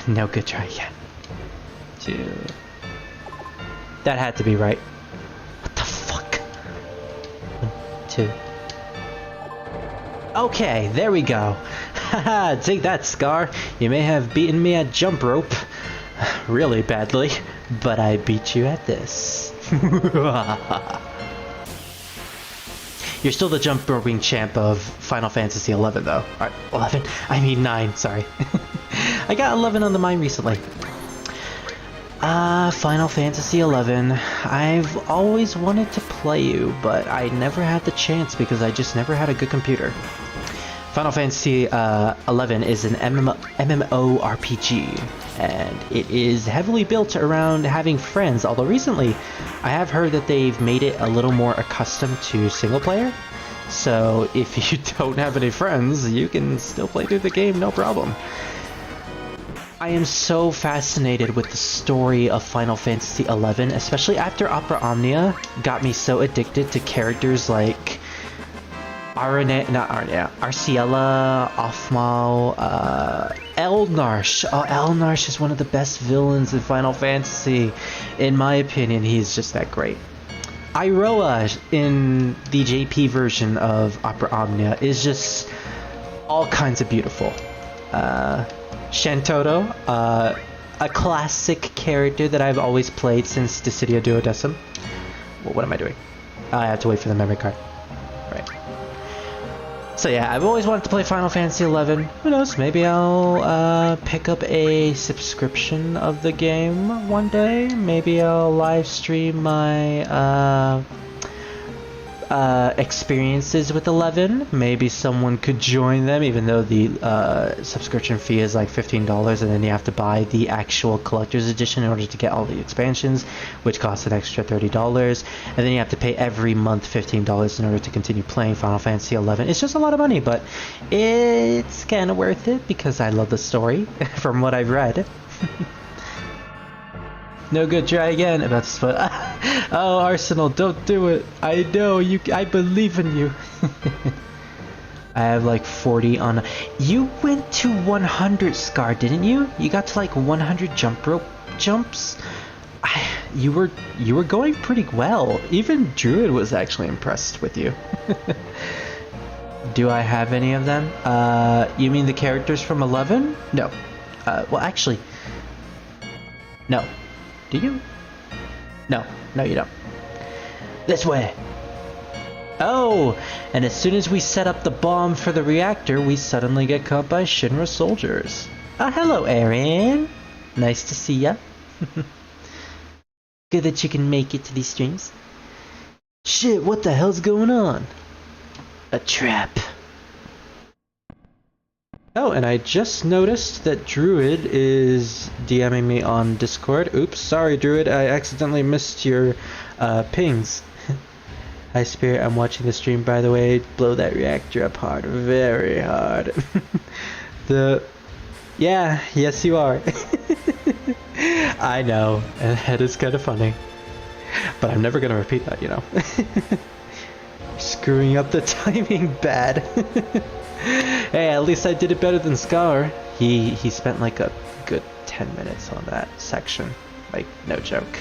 no good, try again. 2. That had to be right. What the fuck? 1, 2. Okay, there we go. Haha, take that, Scar. You may have beaten me at jump rope really badly, but I beat you at this. You're still the jump roping champ of Final Fantasy 11 though. Alright, 11? I mean 9, sorry. I got 11 on the mind recently. Final Fantasy 11. I've always wanted to play you, but I never had the chance because I just never had a good computer. Final Fantasy 11 is an MMORPG, and it is heavily built around having friends, although recently I have heard that they've made it a little more accustomed to single player. So if you don't have any friends, you can still play through the game, no problem. I am so fascinated with the story of Final Fantasy 11, especially after Opera Omnia got me so addicted to characters like Arciela, Offmal, Elnarsh. Oh, Elnarsh is one of the best villains in Final Fantasy. In my opinion, he's just that great. Iroha in the JP version of Opera Omnia is just all kinds of beautiful. Shantoto, a classic character that I've always played since Dissidia Duodecim. Well, what am I doing? I have to wait for the memory card. Right. So yeah, I've always wanted to play Final Fantasy 11. Who knows, maybe I'll pick up a subscription of the game one day. Maybe I'll live stream my experiences with 11. Maybe someone could join them, even though the subscription fee is like $15, and then you have to buy the actual collector's edition in order to get all the expansions, which costs an extra $30, and then you have to pay every month $15 in order to continue playing Final Fantasy 11. It's just a lot of money, but it's kind of worth it because I love the story from what I've read. No good, try again. About to spoil. Oh, Arsenal, don't do it. I know you. I believe in you. I have like 40 on. You went to 100, Scar, didn't you? You got to like 100 jump rope jumps. You were going pretty well. Even Druid was actually impressed with you. Do I have any of them? You mean the characters from 11? No. Well, actually, no. Do you? No, you don't. This way. Oh, and as soon as we set up the bomb for the reactor, we suddenly get caught by Shinra soldiers. Hello, Aaron. Nice to see ya. Good that you can make it to these streams. Shit, what the hell's going on? A trap. Oh, and I just noticed that Druid is DMing me on Discord. Oops, sorry Druid, I accidentally missed your pings. Hi Spirit, I'm watching the stream by the way. Blow that reactor up hard, very hard. Yes you are. I know, and that is kind of funny. But I'm never gonna repeat that, you know. Screwing up the timing bad. Hey, at least I did it better than Scar. He spent like a good 10 minutes on that section. Like, no joke.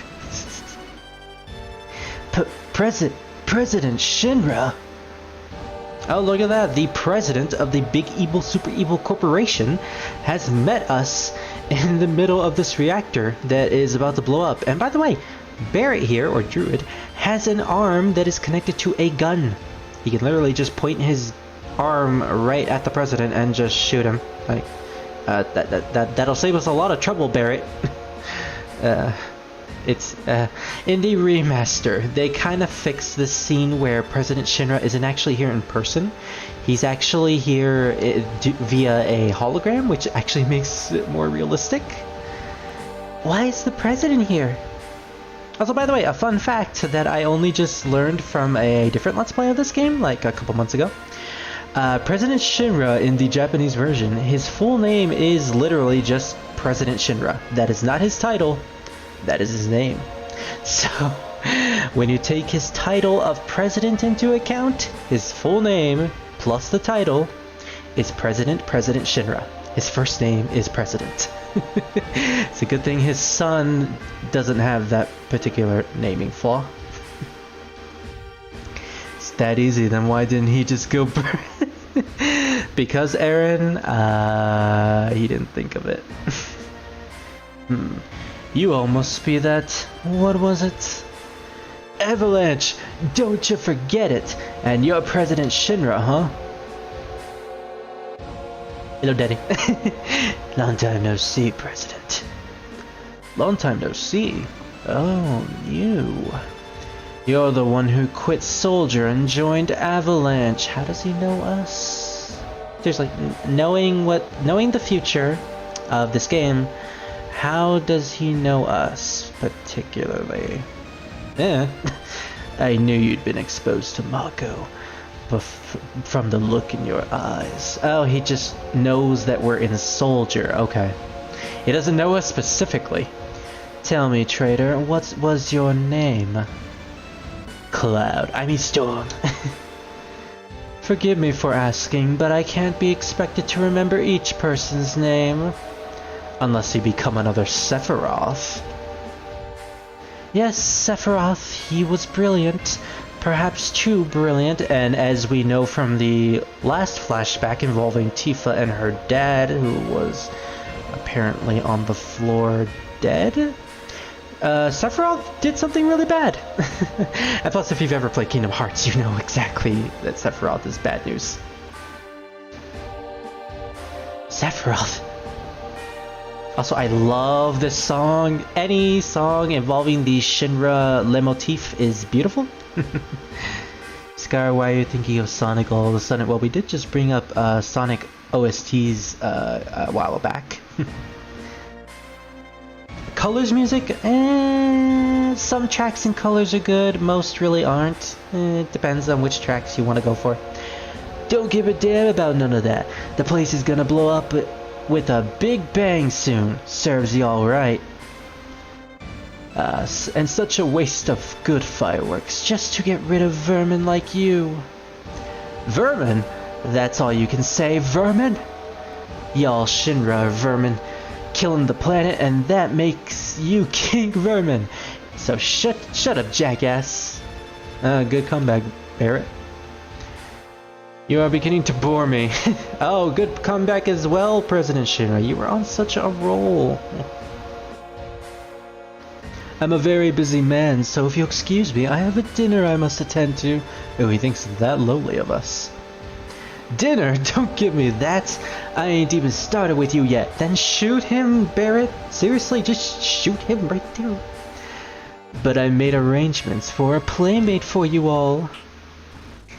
President Shinra? Oh, look at that. The president of the big evil, super evil corporation has met us in the middle of this reactor that is about to blow up. And by the way, Barrett here, or Druid, has an arm that is connected to a gun. He can literally just point his arm right at the president and just shoot him. Like, that'll save us a lot of trouble, Barrett. It's in the remaster, they kind of fixed this scene where President Shinra isn't actually here in person. He's actually here via a hologram, which actually makes it more realistic. Why is the president here? Also, by the way, a fun fact that I only just learned from a different Let's Play of this game, like a couple months ago. President Shinra in the Japanese version, his full name is literally just President Shinra. That is not his title. That is his name. So, when you take his title of president into account, his full name plus the title is President Shinra. His first name is President. It's a good thing his son doesn't have that particular naming flaw. It's that easy, then why didn't he just go Because Aaron, he didn't think of it. You almost be that, what was it? Avalanche, don't you forget it. And you're President Shinra, huh? Hello, Daddy. Long time no see, President. Long time no see? Oh, you. You're the one who quit Soldier and joined Avalanche. How does he know us? Seriously, knowing the future of this game, how does he know us, particularly? Yeah, I knew you'd been exposed to Mako, but from the look in your eyes. Oh, he just knows that we're in Soldier, okay. He doesn't know us specifically. Tell me, traitor, what was your name? Cloud, I mean Storm. Forgive me for asking, but I can't be expected to remember each person's name. Unless you become another Sephiroth. Yes, Sephiroth, he was brilliant. Perhaps too brilliant, and as we know from the last flashback involving Tifa and her dad, who was apparently on the floor dead, Sephiroth did something really bad. And plus, if you've ever played Kingdom Hearts, you know exactly that Sephiroth is bad news. Sephiroth. Also, I love this song. Any song involving the Shinra leitmotif is beautiful. Scar, why are you thinking of Sonic all of a sudden? Well, we did just bring up Sonic OSTs a while back. Colors music? Some tracks in Colors are good, most really aren't. It depends on which tracks you want to go for. Don't give a damn about none of that. The place is gonna blow up with a big bang soon. Serves y'all right. And such a waste of good fireworks just to get rid of vermin like you. Vermin? That's all you can say, vermin? Y'all Shinra are vermin, killing the planet, and that makes you King Vermin. So shut up, jackass. Good comeback, Barrett. You are beginning to bore me. Oh, good comeback as well, President Shinra. You were on such a roll. I'm a very busy man, so if you'll excuse me, I have a dinner I must attend to. Oh, he thinks that lowly of us. Dinner? Don't give me that. I ain't even started with you yet. Then shoot him, Barrett. Seriously, just shoot him right there. But I made arrangements for a playmate for you all.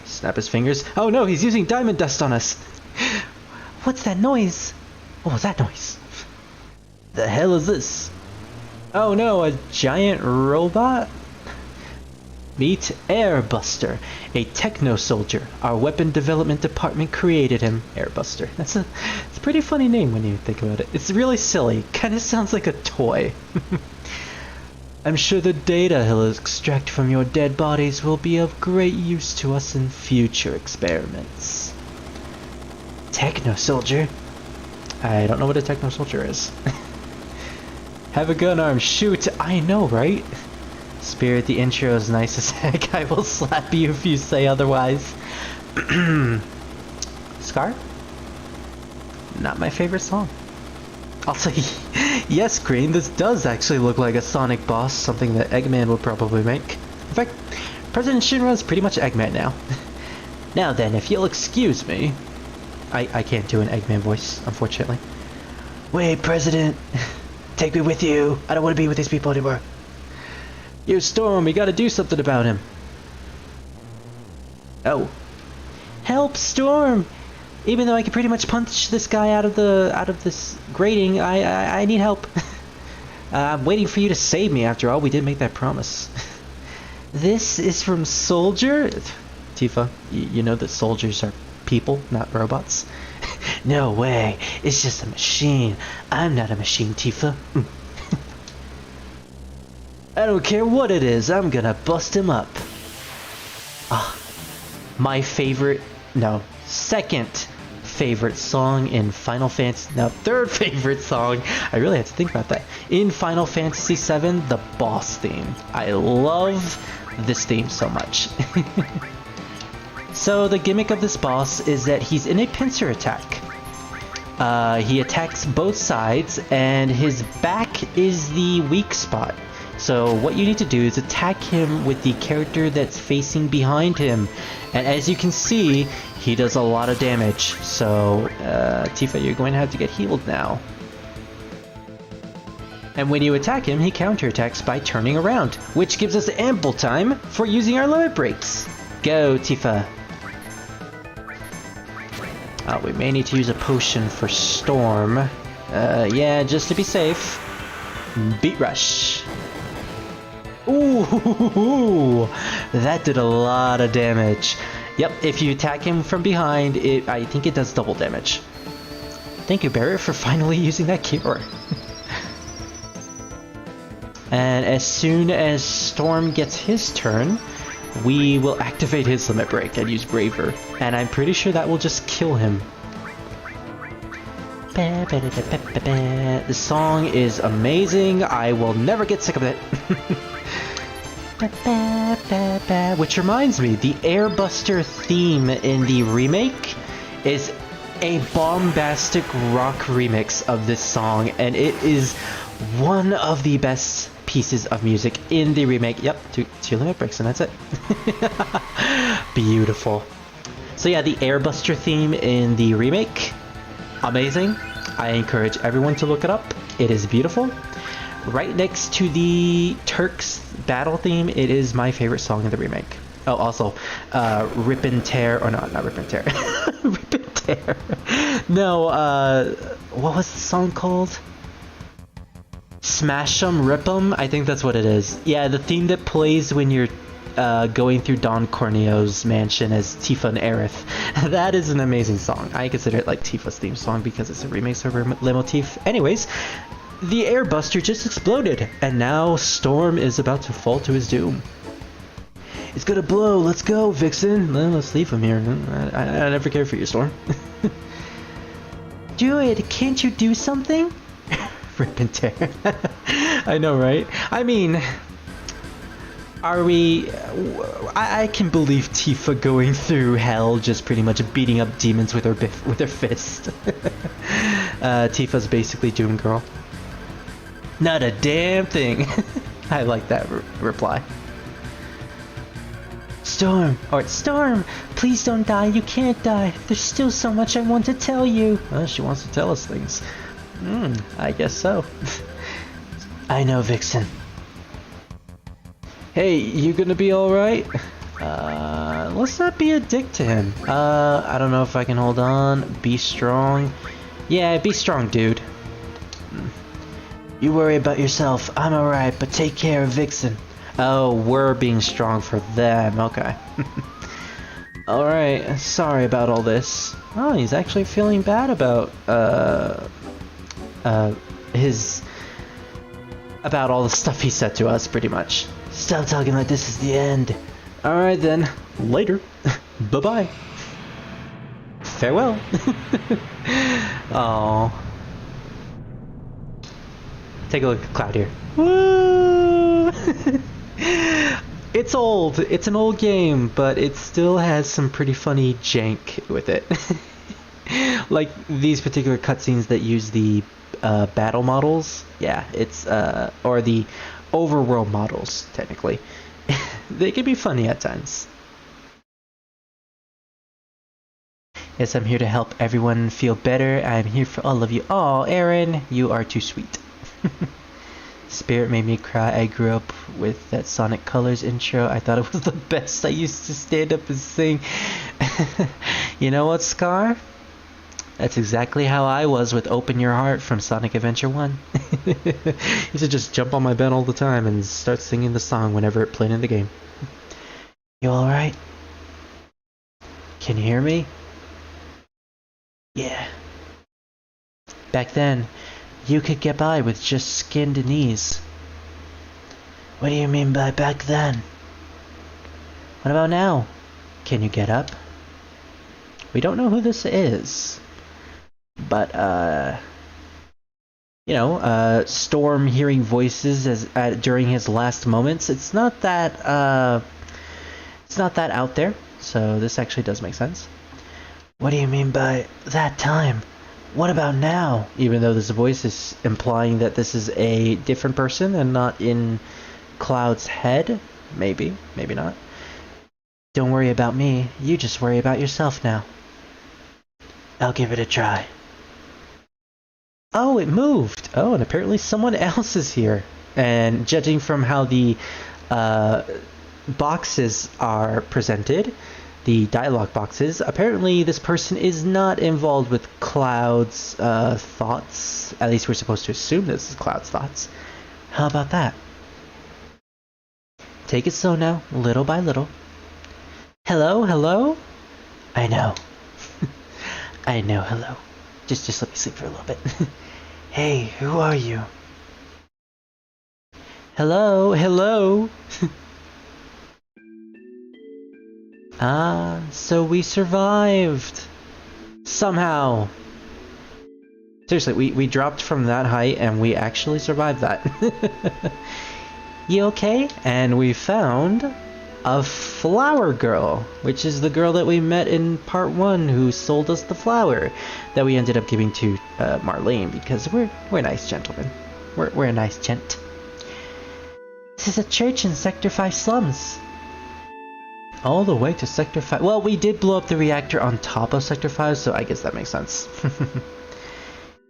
Snap his fingers. Oh no, he's using diamond dust on us. What's that noise? What was that noise? The hell is this? Oh no, a giant robot? Meet Airbuster, a techno soldier. Our weapon development department created him. Airbuster. It's a pretty funny name when you think about it. It's really silly. Kind of sounds like a toy. I'm sure the data he'll extract from your dead bodies will be of great use to us in future experiments. Techno soldier? I don't know what a techno soldier is. Have a gun arm, shoot! I know, right? Spirit, the intro is nice as heck. I will slap you if you say otherwise. Scar? Not my favorite song. I'll say, yes, Green, this does actually look like a Sonic boss, something that Eggman would probably make. In fact, President Shinra's pretty much Eggman now. Now then, if you'll excuse me... I can't do an Eggman voice, unfortunately. Wait, President! Take me with you! I don't want to be with these people anymore. You, Storm, we gotta do something about him. Oh. Help, Storm! Even though I can pretty much punch this guy out of this grating, I need help. I'm waiting for you to save me. After all, we did make that promise. This is from Soldier. Tifa, you know that soldiers are people, not robots. No way. It's just a machine. I'm not a machine, Tifa. I don't care what it is. I'm gonna bust him up. Ah, my favorite. No. Second favorite song in Final Fantasy, now third favorite song, I really had to think about that, in Final Fantasy VII, the boss theme. I love this theme so much. So the gimmick of this boss is that he's in a pincer attack. He attacks both sides and his back is the weak spot. So what you need to do is attack him with the character that's facing behind him. And as you can see, he does a lot of damage. So, Tifa, you're going to have to get healed now. And when you attack him, he counterattacks by turning around, which gives us ample time for using our limit breaks. Go, Tifa. Oh, we may need to use a potion for Storm. Yeah, just to be safe. Beat Rush. Ooh, that did a lot of damage. Yep, if you attack him from behind, I think it does double damage. Thank you, Barrett, for finally using that cure. And as soon as Storm gets his turn, we will activate his limit break and use Braver. And I'm pretty sure that will just kill him. The song is amazing. I will never get sick of it. Which reminds me, the Airbuster theme in the remake is a bombastic rock remix of this song, and it is one of the best pieces of music in the remake. Yep, two limit breaks and that's it. Beautiful. So yeah, the Airbuster theme in the remake, amazing. I encourage everyone to look it up. It is beautiful. Right next to the Turks battle theme, it is my favorite song in the remake. Oh, also, Rip and Tear, or not Rip and Tear. Rip and Tear. No, what was the song called? Smash 'em, Rip 'em? I think that's what it is. Yeah, the theme that plays when you're going through Don Corneo's mansion as Tifa and Aerith. That is an amazing song. I consider it like Tifa's theme song because it's a remix of her leitmotif. Anyways, the Airbuster just exploded, and now Storm is about to fall to his doom. It's gonna blow, let's go, Vixen! Let's leave him here. I never cared for you, Storm. Druid, can't you do something? Rip and tear. I know, right? I mean, are we... I can believe Tifa going through hell, just pretty much beating up demons with her fist. Tifa's basically Doom Girl. Not a damn thing. I like that reply. Storm! Storm! Please don't die, you can't die. There's still so much I want to tell you. Well, she wants to tell us things. I guess so. I know, Vixen. Hey, you gonna be alright? Let's not be a dick to him. I don't know if I can hold on. Be strong. Yeah, be strong, dude. You worry about yourself. I'm alright, but take care of Vixen. Oh, we're being strong for them. Okay. Alright, sorry about all this. Oh, he's actually feeling bad about, about all the stuff he said to us, pretty much. Stop talking like this is the end. Alright then. Later. Bye-bye. Farewell. Oh. Take a look at Cloud here. Woo! It's old. It's an old game, but it still has some pretty funny jank with it. Like these particular cutscenes that use the battle models. Yeah, it's or the overworld models, technically. They can be funny at times. Yes, I'm here to help everyone feel better. I'm here for all of you. Oh, Aaron, you are too sweet. Spirit made me cry. I grew up with that Sonic Colors intro. I thought it was the best. I used to stand up and sing. You know what, Scar? That's exactly how I was with Open Your Heart from Sonic Adventure 1. Used to just jump on my bed all the time and start singing the song whenever it played in the game. You alright? Can you hear me? Yeah. Back then, you could get by with just skinned knees. What do you mean by back then? What about now? Can you get up? We don't know who this is. But, you know, Storm hearing voices as during his last moments. It's not that out there. So this actually does make sense. What do you mean by that time? What about now? Even though this voice is implying that this is a different person and not in Cloud's head. Maybe, maybe not. Don't worry about me. You just worry about yourself now. I'll give it a try. Oh, it moved. Oh, and apparently someone else is here. And judging from how the boxes are presented, the dialogue boxes, apparently this person is not involved with Cloud's thoughts. At least we're supposed to assume this is Cloud's thoughts. How about that? Take it slow now, little by little. Hello, hello? I know. I know, hello. Just let me sleep for a little bit. Hey, who are you? Hello, hello. Ah, so we survived. Somehow. Seriously, we dropped from that height and we actually survived that. You okay? And we found a flower girl, which is the girl that we met in part 1 who sold us the flower that we ended up giving to Marlene because we're nice gentlemen. We're a nice gent. This is a church in Sector 5 slums. All the way to Sector 5. Well, we did blow up the reactor on top of Sector 5, so I guess that makes sense.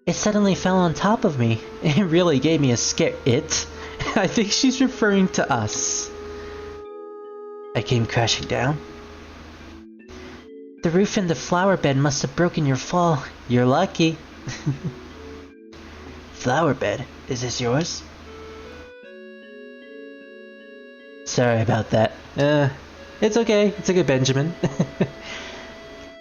It suddenly fell on top of me. It really gave me a scare. It? I think she's referring to us. I came crashing down. The roof in the flower bed must have broken your fall. You're lucky. Flower bed? Is this yours? Sorry about that. It's okay. It's a good Benjamin.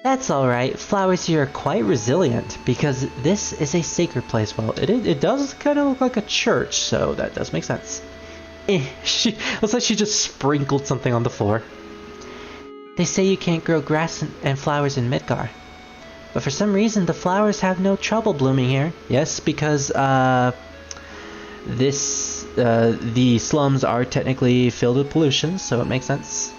That's alright. Flowers here are quite resilient because this is a sacred place. Well, it does kind of look like a church, so that does make sense. She looks like she just sprinkled something on the floor. They say you can't grow grass and flowers in Midgar. But for some reason, the flowers have no trouble blooming here. Yes, because the slums are technically filled with pollution, so it makes sense.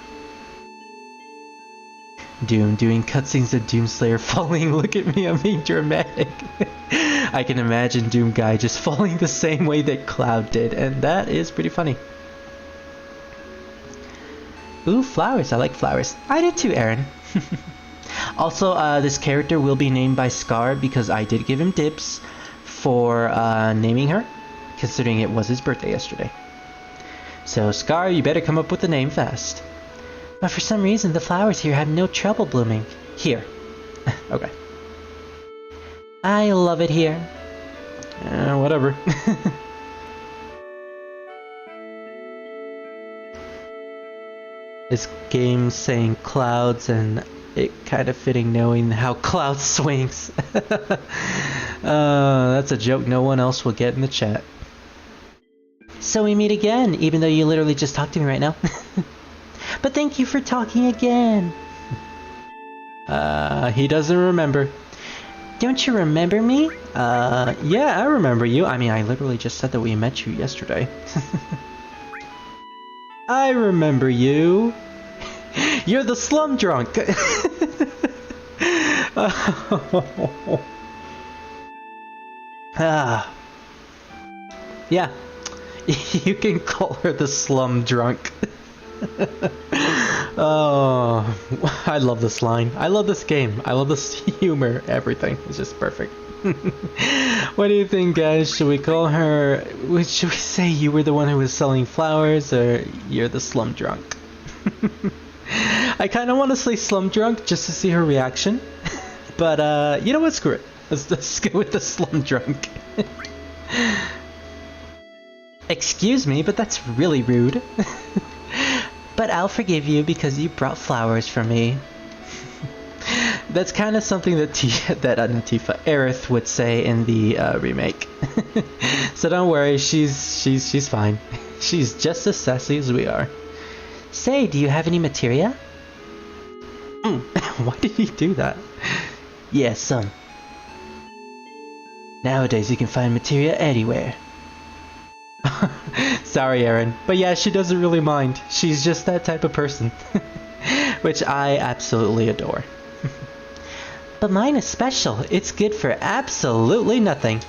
Doom doing cutscenes of Doomslayer falling. Look at me, I'm being dramatic. I can imagine Doom Guy just falling the same way that Cloud did, and that is pretty funny. Ooh, flowers. I like flowers. I did too, Aaron. Also, this character will be named by Scar because I did give him dibs for naming her, considering it was his birthday yesterday. So, Scar, you better come up with a name fast. But for some reason, the flowers here have no trouble blooming. Here. Okay. I love it here. Whatever. This game's saying clouds, and it kind of fitting knowing how Cloud swings. That's a joke no one else will get in the chat. So we meet again, even though you literally just talked to me right now. But thank you for talking again. He doesn't remember. Don't you remember me? Yeah, I remember you. I mean, I literally just said that we met you yesterday. I remember you. You're the slum drunk. Yeah. You can call her the slum drunk. Oh, I love this line. I love this game. I love this humor. Everything is just perfect. What do you think, guys? Should we call her... Should we say you were the one who was selling flowers, or you're the slum drunk? I kind of want to say slum drunk just to see her reaction. But, you know what? Screw it. Let's go with the slum drunk. Excuse me, but that's really rude. But I'll forgive you because you brought flowers for me. That's kind of something that not Tifa, Aerith would say in the remake. So don't worry, she's fine. She's just as sassy as we are. Say, do you have any materia? Why did he do that? Yeah, some. Nowadays you can find materia anywhere. Sorry, Aaron. But yeah, she doesn't really mind. She's just that type of person. Which I absolutely adore. But mine is special. It's good for absolutely nothing.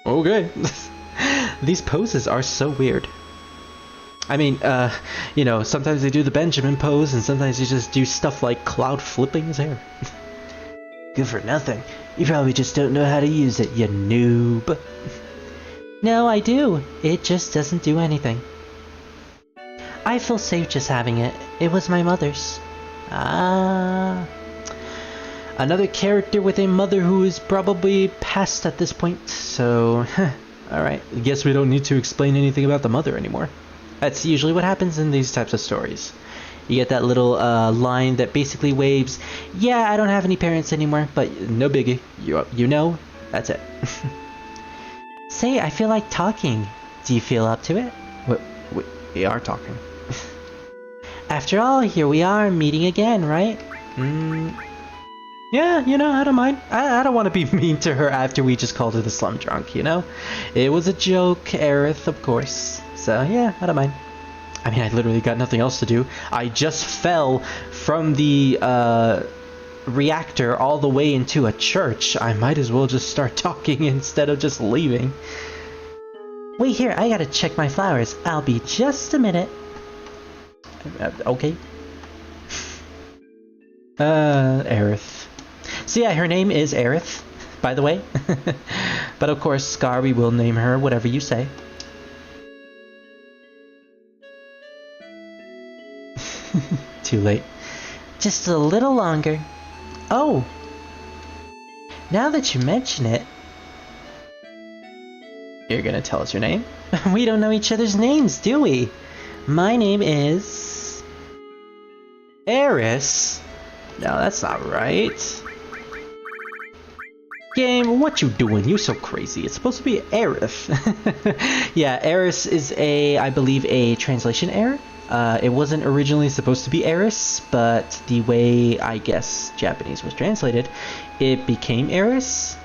Okay. These poses are so weird. I mean, you know, sometimes they do the Benjamin pose, and sometimes you just do stuff like Cloud flipping his hair. Good for nothing. You probably just don't know how to use it, you noob. No, I do. It just doesn't do anything. I feel safe just having it. It was my mother's. Ah. Another character with a mother who is probably passed at this point, so... Alright, I guess we don't need to explain anything about the mother anymore. That's usually what happens in these types of stories. You get that little line that basically waves, yeah, I don't have any parents anymore, but no biggie. You know, that's it. Say, I feel like talking. Do you feel up to it? We are talking. After all, here we are, meeting again, right? Yeah, you know, I don't mind. I don't want to be mean to her after we just called her the slum drunk, you know? It was a joke, Aerith, of course. So, yeah, I don't mind. I mean, I literally got nothing else to do. I just fell from the, reactor all the way into a church. I might as well just start talking instead of just leaving. Wait here, I gotta check my flowers. I'll be just a minute. Okay. Aerith. So yeah, her name is Aerith, by the way. But of course, Scar, we will name her whatever you say. Too late. Just a little longer. Oh! Now that you mention it... You're gonna tell us your name? We don't know each other's names, do we? My name is... Eris? No, that's not right. Game, what you doing? You're so crazy. It's supposed to be Aerith. Yeah, Eris is I believe, a translation error. It wasn't originally supposed to be Eris, but the way, I guess, Japanese was translated, it became Eris.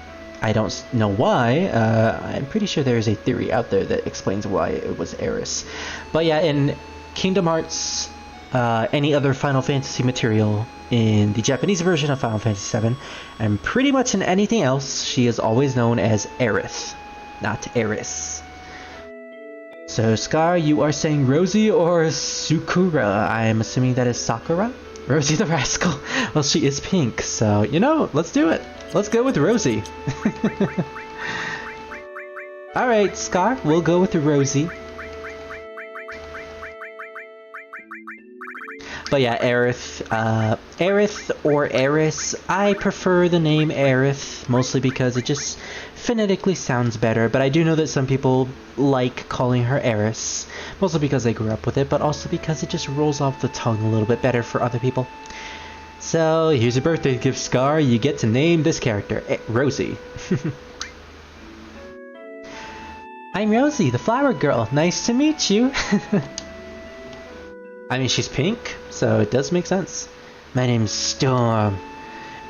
I don't know why. I'm pretty sure there is a theory out there that explains why it was Eris. But yeah, in Kingdom Hearts any other Final Fantasy material in the Japanese version of Final Fantasy VII, and pretty much in anything else, she is always known as Aerith, not Eris. So, Scar, you are saying Rosie or Sakura? I am assuming that is Sakura? Rosie the Rascal. Well, she is pink, so, you know, let's do it. Let's go with Rosie. Alright, Scar, we'll go with Rosie. But yeah, Aerith. Aerith or Eris. I prefer the name Aerith, mostly because it just phonetically sounds better, but I do know that some people like calling her Eris, mostly because they grew up with it, but also because it just rolls off the tongue a little bit better for other people. So, here's your birthday gift, Scar. You get to name this character, Rosie. I'm Rosie, the flower girl. Nice to meet you. I mean, she's pink, so it does make sense. My name's Storm.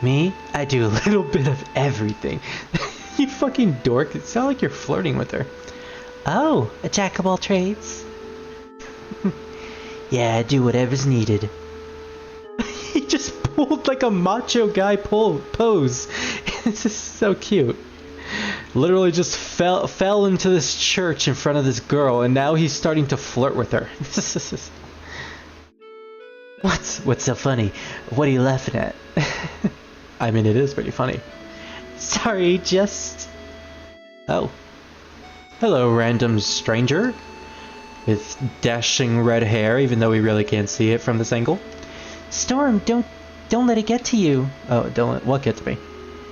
Me? I do a little bit of everything. You fucking dork. It sounds like you're flirting with her. Oh, a jack of all trades? Yeah, I do whatever's needed. He just pulled like a macho guy pose. This is so cute. Literally just fell into this church in front of this girl, and now he's starting to flirt with her. What's so funny? What are you laughing at? I mean, it is pretty funny. Sorry, just... Oh. Hello, random stranger. With dashing red hair, even though we really can't see it from this angle. Storm, don't let it get to you. Oh, don't let what get to me?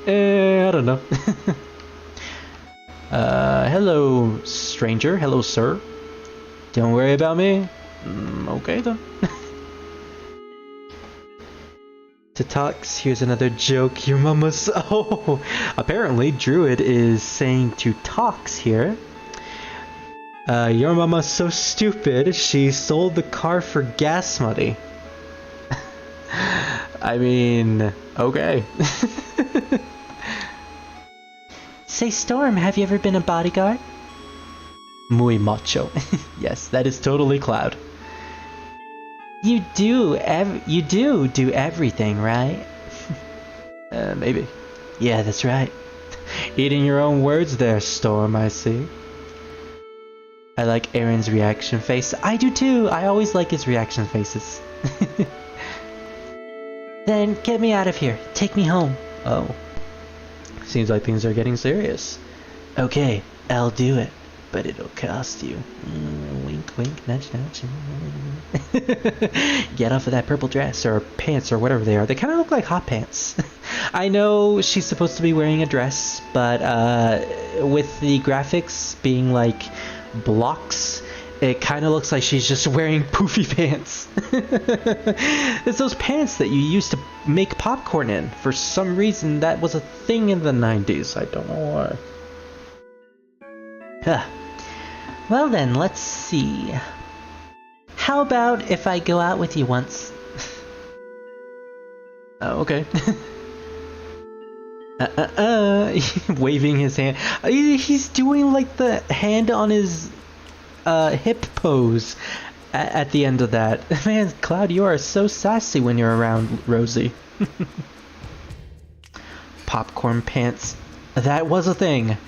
I don't know. Hello, stranger. Hello, sir. Don't worry about me. Okay, then. To talks, here's another joke. Your mama's... Oh! Apparently, Druid is saying to talks here. Your mama's so stupid, she sold the car for gas money. I mean... Okay. Say, Storm, have you ever been a bodyguard? Muy macho. Yes, that is totally Cloud. You do everything, right? Maybe. Yeah, that's right. Eating your own words there, Storm, I see. I like Aaron's reaction face. I do too! I always like his reaction faces. Then get me out of here. Take me home. Oh. Seems like things are getting serious. Okay, I'll do it. But it'll cost you. Wink, wink, nudge, nudge. Get off of that purple dress, or pants, or whatever they are. They kind of look like hot pants. I know she's supposed to be wearing a dress, but with the graphics being like blocks, it kind of looks like she's just wearing poofy pants. It's those pants that you used to make popcorn in. For some reason, that was a thing in the 90s. I don't know why. Huh. Well then, let's see. How about if I go out with you once? Oh, okay. Waving his hand. He's doing like the hand on his hip pose at the end of that. Man, Cloud, you are so sassy when you're around Rosie. Popcorn pants. That was a thing.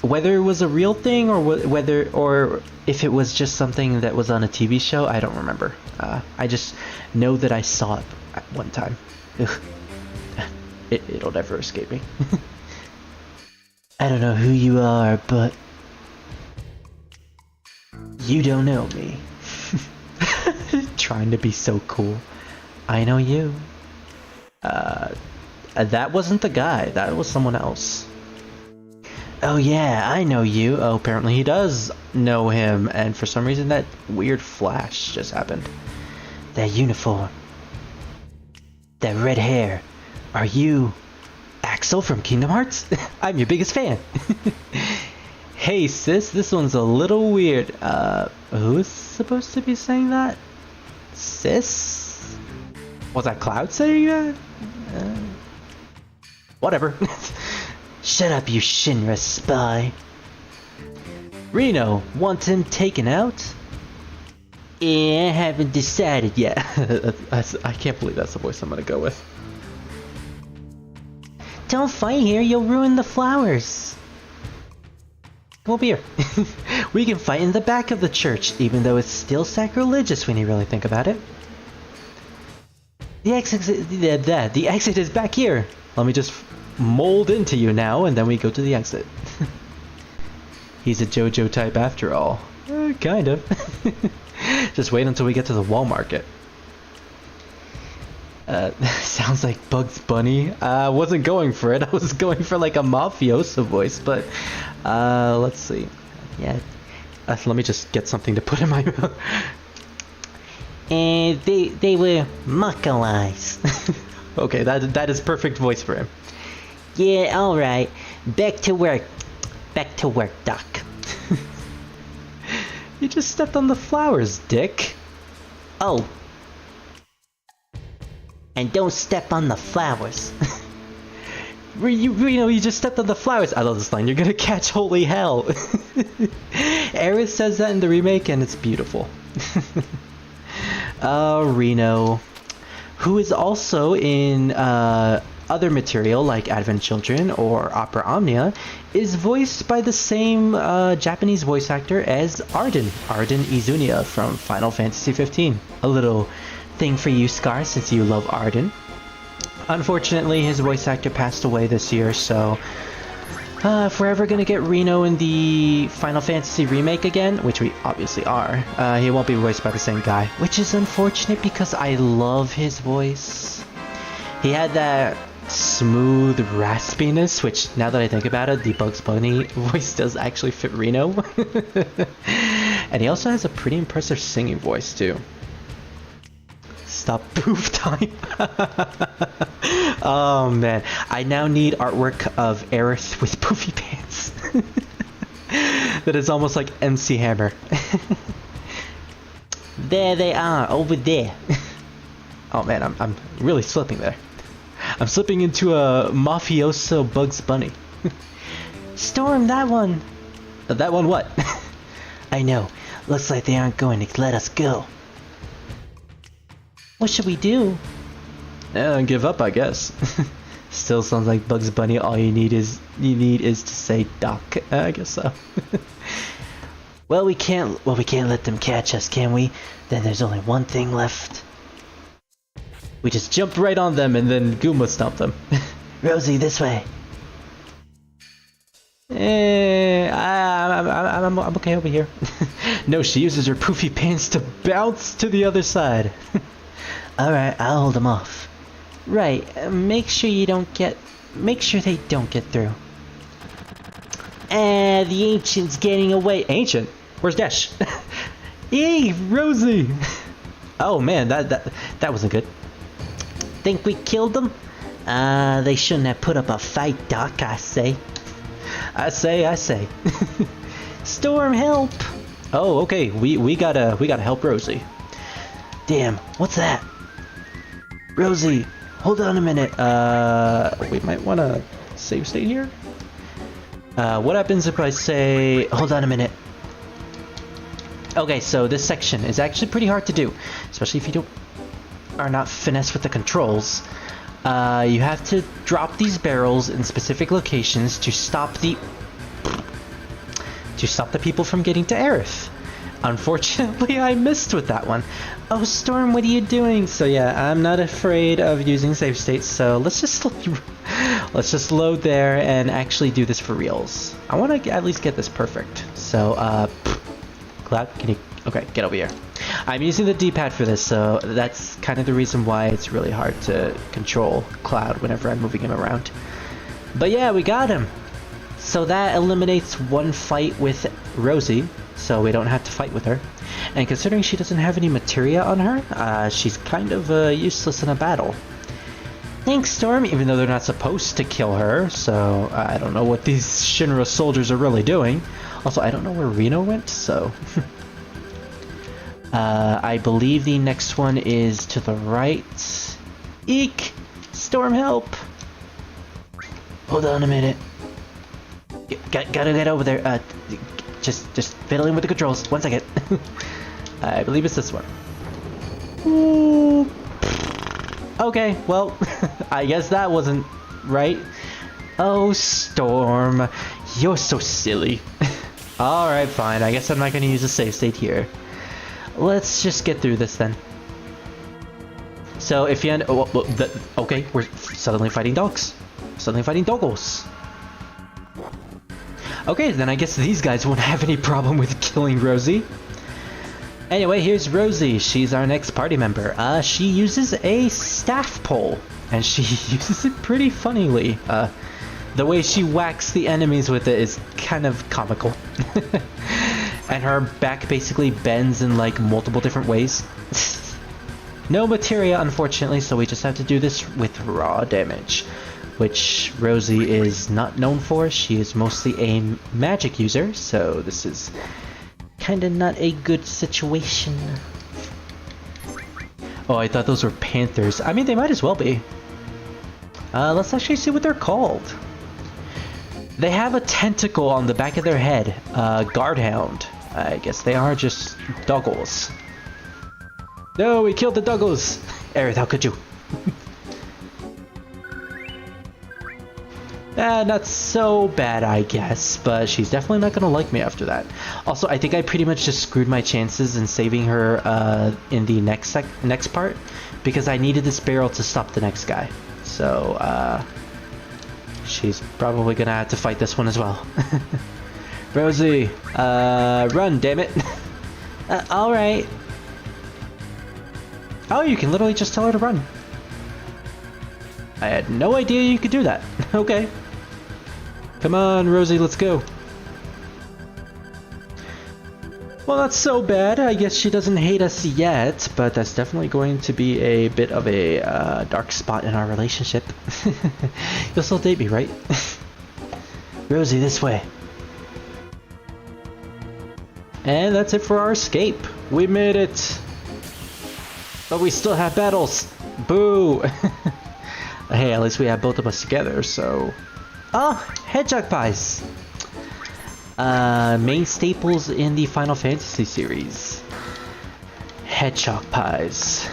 Whether it was a real thing or if it was just something that was on a TV show, I don't remember. I just know that I saw it at one time. Ugh. It'll never escape me. I don't know who you are, but you don't know me. Trying to be so cool. I know you. That wasn't the guy. That was someone else. Oh yeah, I know you. Oh, apparently he does know him, and for some reason that weird flash just happened. That uniform. That red hair. Are you Axel from Kingdom Hearts? I'm your biggest fan. Hey sis, this one's a little weird. Who's supposed to be saying that? Sis? Was that Cloud saying that? Whatever. Shut up, you Shinra spy. Reno, want him taken out? I haven't decided yet. I can't believe that's the voice I'm gonna go with. Don't fight here, you'll ruin the flowers. Come over here. We can fight in the back of the church, even though it's still sacrilegious when you really think about it. The exit is back here. Let me just mold into you now, and then we go to the exit. He's a JoJo type after all. Kind of. Just wait until we get to the wall market. Sounds like Bugs Bunny. I wasn't going for it. I was going for like a mafioso voice, but let's see. Yeah. Let me just get something to put in my mouth. And they were muckle eyes. Okay, that is perfect voice for him. Yeah, alright. Back to work. Back to work, Doc. You just stepped on the flowers, Dick. Oh. And don't step on the flowers. You just stepped on the flowers. I love this line. You're gonna catch holy hell. Aerith says that in the remake, and it's beautiful. Reno, who is also in other material like Advent Children or Opera Omnia, is voiced by the same Japanese voice actor as Arden Izunia from Final Fantasy 15. A little thing for you, Scar, since you love Arden. Unfortunately, his voice actor passed away this year, so if we're ever gonna get Reno in the Final Fantasy remake again, which we obviously are, he won't be voiced by the same guy, which is unfortunate because I love his voice. He had that smooth raspiness, which now that I think about it, the Bugs Bunny voice does actually fit Reno. And he also has a pretty impressive singing voice too. Stop poof time. Oh man, I now need artwork of Aerith with poofy pants. That is almost like MC Hammer. There they are, over there. Oh man, I'm really slipping there. I'm slipping into a mafioso Bugs Bunny. Storm, that one. That one what? I know. Looks like they aren't going to let us go. What should we do? Give up, I guess. Still sounds like Bugs Bunny. All you need is to say Doc. I guess so. Well, we can't let them catch us, can we? Then there's only one thing left. We just jump right on them and then Goomba stomp them. Rosie, this way. I'm okay over here. No, she uses her poofy pants to bounce to the other side. Alright, I'll hold them off. Right, make sure they don't get through. The Ancient's getting away. Ancient? Where's Dash? Hey, Rosie! Oh man, that wasn't good. Think we killed them? They shouldn't have put up a fight, Doc, I say. I say. Storm, help! Oh, okay, we gotta help Rosie. Damn, what's that? Rosie, hold on a minute. We might want to save state here. What happens if I say, hold on a minute? Okay, so this section is actually pretty hard to do, especially if you are not finesse with the controls. You have to drop these barrels in specific locations to stop the people from getting to Aerith. Unfortunately, I missed with that one. Oh, Storm, what are you doing? So yeah, I'm not afraid of using save states, so let's just load there and actually do this for reals. I want to at least get this perfect. So, Cloud, can you... Okay, get over here. I'm using the D-pad for this, so that's kind of the reason why it's really hard to control Cloud whenever I'm moving him around. But yeah, we got him! So that eliminates one fight with Rosie, so we don't have to fight with her. And considering she doesn't have any materia on her, she's kind of useless in a battle. Thanks, Storm, even though they're not supposed to kill her, so I don't know what these Shinra soldiers are really doing. Also, I don't know where Reno went, so... I believe the next one is to the right. Eek! Storm, help! Hold on a minute. Gotta get over there. Just fiddling with the controls. 1 second. I believe it's this one. Ooh. Okay, well, I guess that wasn't right. Oh, Storm, you're so silly. Alright, fine. I guess I'm not going to use a save state here. Let's just get through this then. So if you end... okay, we're suddenly fighting dogs. Suddenly fighting doggos. Okay, then I guess these guys won't have any problem with killing Rosie. Anyway, here's Rosie. She's our next party member. She uses a staff pole, and she uses it pretty funnily. The way she whacks the enemies with it is kind of comical. And her back basically bends in like multiple different ways. No materia, unfortunately, so we just have to do this with raw damage, which Rosie is not known for. She is mostly a magic user, so this is kinda not a good situation. Oh, I thought those were panthers. I mean, they might as well be. Let's actually see what they're called. They have a tentacle on the back of their head. Guardhound. I guess they are just doggles. No, we killed the doggles! Aerith, how could you? Not so bad, I guess, but she's definitely not gonna like me after that. Also, I think I pretty much just screwed my chances in saving her in the next part, because I needed this barrel to stop the next guy. So, she's probably gonna have to fight this one as well. Rosie, run, damn it. Alright. Oh, you can literally just tell her to run. I had no idea you could do that. Okay. Come on, Rosie, let's go. Well, not so bad. I guess she doesn't hate us yet, but that's definitely going to be a bit of a dark spot in our relationship. You'll still date me, right? Rosie, this way. And that's it for our escape. We made it. But we still have battles. Boo! Hey, at least we have both of us together, so... Oh, hedgehog pies! Main staples in the Final Fantasy series. Hedgehog pies.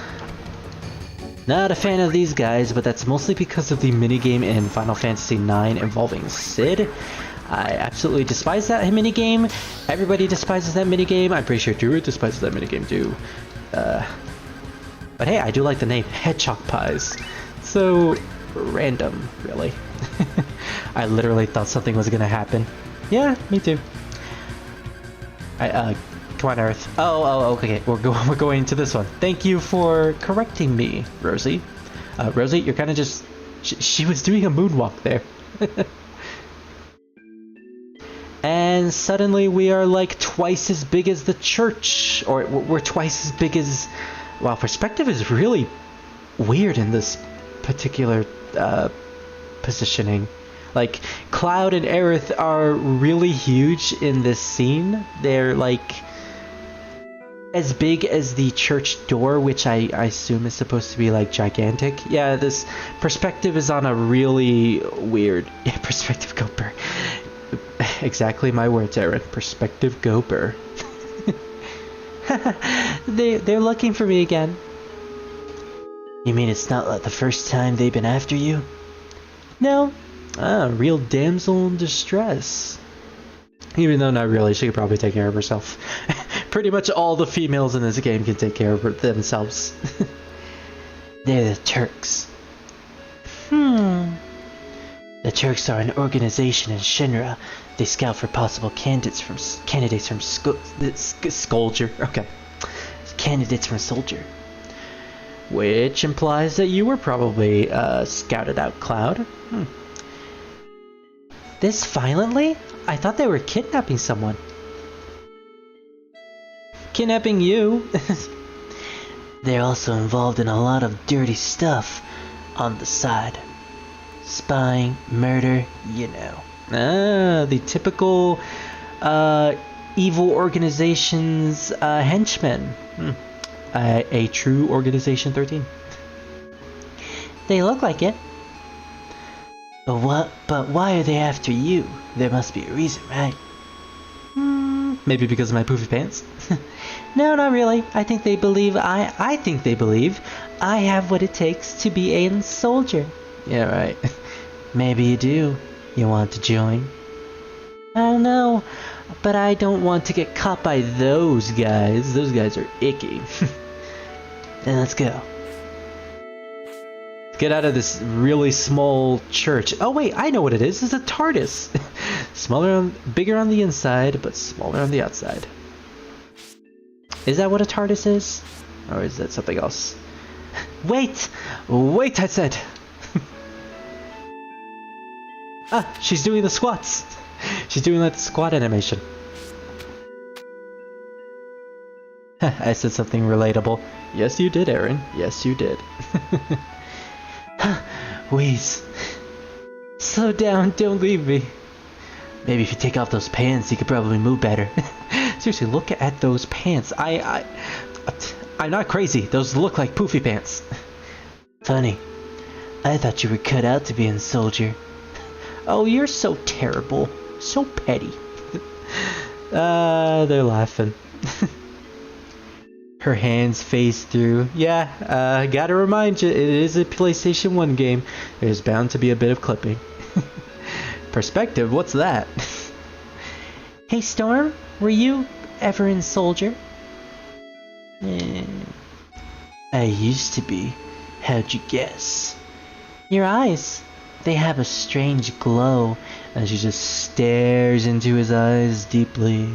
Not a fan of these guys, but that's mostly because of the minigame in Final Fantasy IX involving Sid. I absolutely despise that minigame. Everybody despises that minigame. I'm pretty sure Druid despises that minigame too. But hey, I do like the name Hedgehog Pies. So random, really. I literally thought something was gonna happen. Yeah, me too. Come on, Earth. Oh, okay. We're going to this one. Thank you for correcting me, Rosie. Rosie, you're kind of just... She was doing a moonwalk there. And suddenly we are like twice as big as the church. Or we're twice as big as... Wow, perspective is really weird in this particular positioning. Like, Cloud and Aerith are really huge in this scene. They're like as big as the church door, which I assume is supposed to be like gigantic. Yeah, this perspective is on a really weird... Yeah, perspective Goper. Exactly my words, Aaron. Perspective Goper. They're looking for me again. You mean it's not like the first time they've been after you? No. Real damsel in distress. Even though not really, she could probably take care of herself. Pretty much all the females in this game can take care of themselves. They're the Turks. The Turks are an organization in Shinra. They scout for possible candidates from Soldier. Okay. Candidates from Soldier. Which implies that you were probably scouted out, Cloud. This violently? I thought they were kidnapping someone. Kidnapping you? They're also involved in a lot of dirty stuff on the side. Spying, murder, you know. The typical evil organization's henchmen. A true Organization 13. They look like it. But why are they after you? There must be a reason, right? Maybe because of my poofy pants? No, not really. I think they believe I think they believe I have what it takes to be a soldier. Yeah, right. Maybe you do. You want to join? I don't know, but I don't want to get caught by those guys. Those guys are icky. Then let's go. Get out of this really small church. Oh wait, I know what it is. It's a TARDIS. Bigger on the inside, but smaller on the outside. Is that what a TARDIS is? Or is that something else? Wait! Wait, I said! Ah, she's doing the squats! She's doing that squat animation. I said something relatable. Yes, you did, Aaron. Yes, you did. Wheeze. Slow down, don't leave me. Maybe if you take off those pants, you could probably move better. Seriously, look at those pants. I'm not crazy. Those look like poofy pants. Funny. I thought you were cut out to be a soldier. Oh, you're so terrible. So petty. They're laughing. Her hands phase through. Yeah, gotta remind you, it is a PlayStation 1 game. There's bound to be a bit of clipping. Perspective, what's that? Hey Storm, were you ever in Soldier? I used to be. How'd you guess? Your eyes. They have a strange glow, and she just stares into his eyes deeply.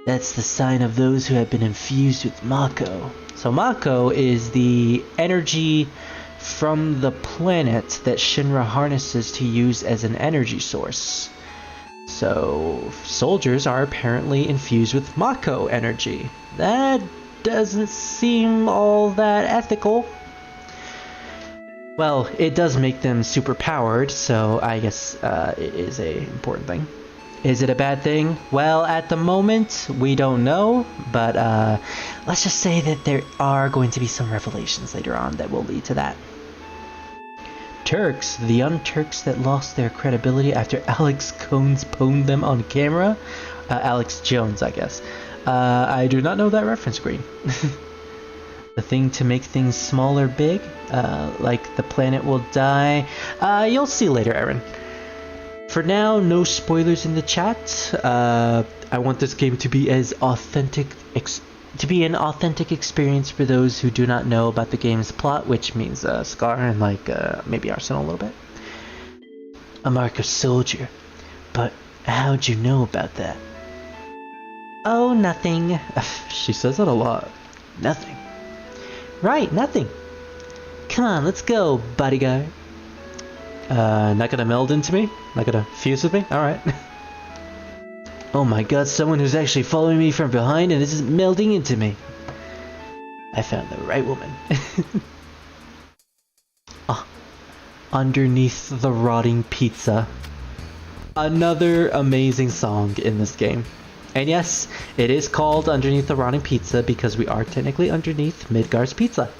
That's the sign of those who have been infused with Mako. So Mako is the energy from the planet that Shinra harnesses to use as an energy source. So soldiers are apparently infused with Mako energy. That doesn't seem all that ethical. Well, it does make them super powered, so I guess it is a important thing. Is it a bad thing? Well, at the moment, we don't know, but let's just say that there are going to be some revelations later on that will lead to that. Turks, the un-Turks that lost their credibility after Alex Jones pwned them on camera. Alex Jones, I guess. I do not know that reference, Green. The thing to make things smaller big, like the planet will die. You'll see later, Aaron. For now, no spoilers in the chat. I want this game to be as authentic, an authentic experience for those who do not know about the game's plot, which means Scar and maybe Arsenal a little bit. A mark of soldier, but how'd you know about that? Oh, nothing. She says that a lot. Nothing. Right, nothing. Come on, let's go, bodyguard. Not gonna meld into me? Not gonna fuse with me? Alright. Oh my god, someone who's actually following me from behind and isn't melding into me. I found the right woman. Underneath the Rotting Pizza. Another amazing song in this game. And yes, it is called Underneath the Rotting Pizza because we are technically underneath Midgar's pizza.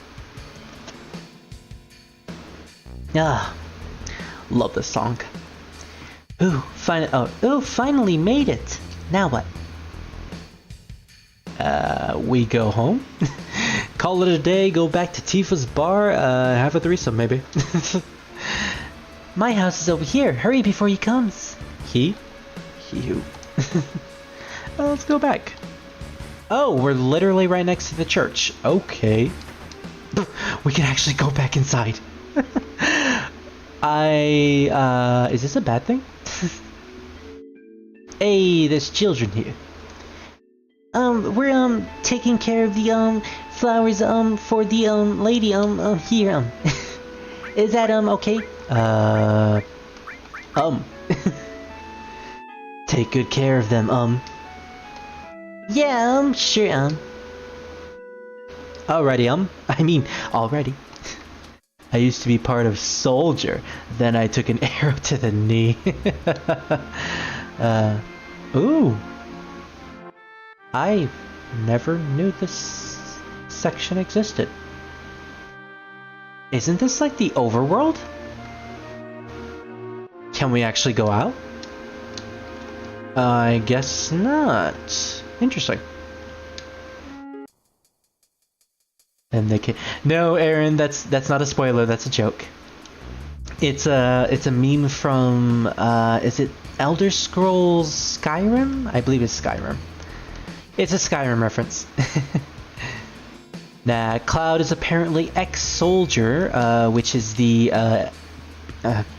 Love this song. Finally made it. Now what? We go home. Call it a day, go back to Tifa's bar, have a threesome maybe. My house is over here. Hurry before he comes. He who? Let's go back. Oh, we're literally right next to the church. Okay. We can actually go back inside. Is this a bad thing? Hey, there's children here. We're taking care of the flowers for the lady here. Is that okay? Take good care of them, Yeah, sure, Alrighty, already. I used to be part of Soldier, then I took an arrow to the knee. Ooh. I never knew this section existed. Isn't this like the overworld? Can we actually go out? I guess not. Interesting. And they can No, Aaron, that's not a spoiler, that's a joke. It's a meme from is it Elder Scrolls Skyrim? I believe it's Skyrim. It's a Skyrim reference. Now, Cloud is apparently ex-soldier, which is the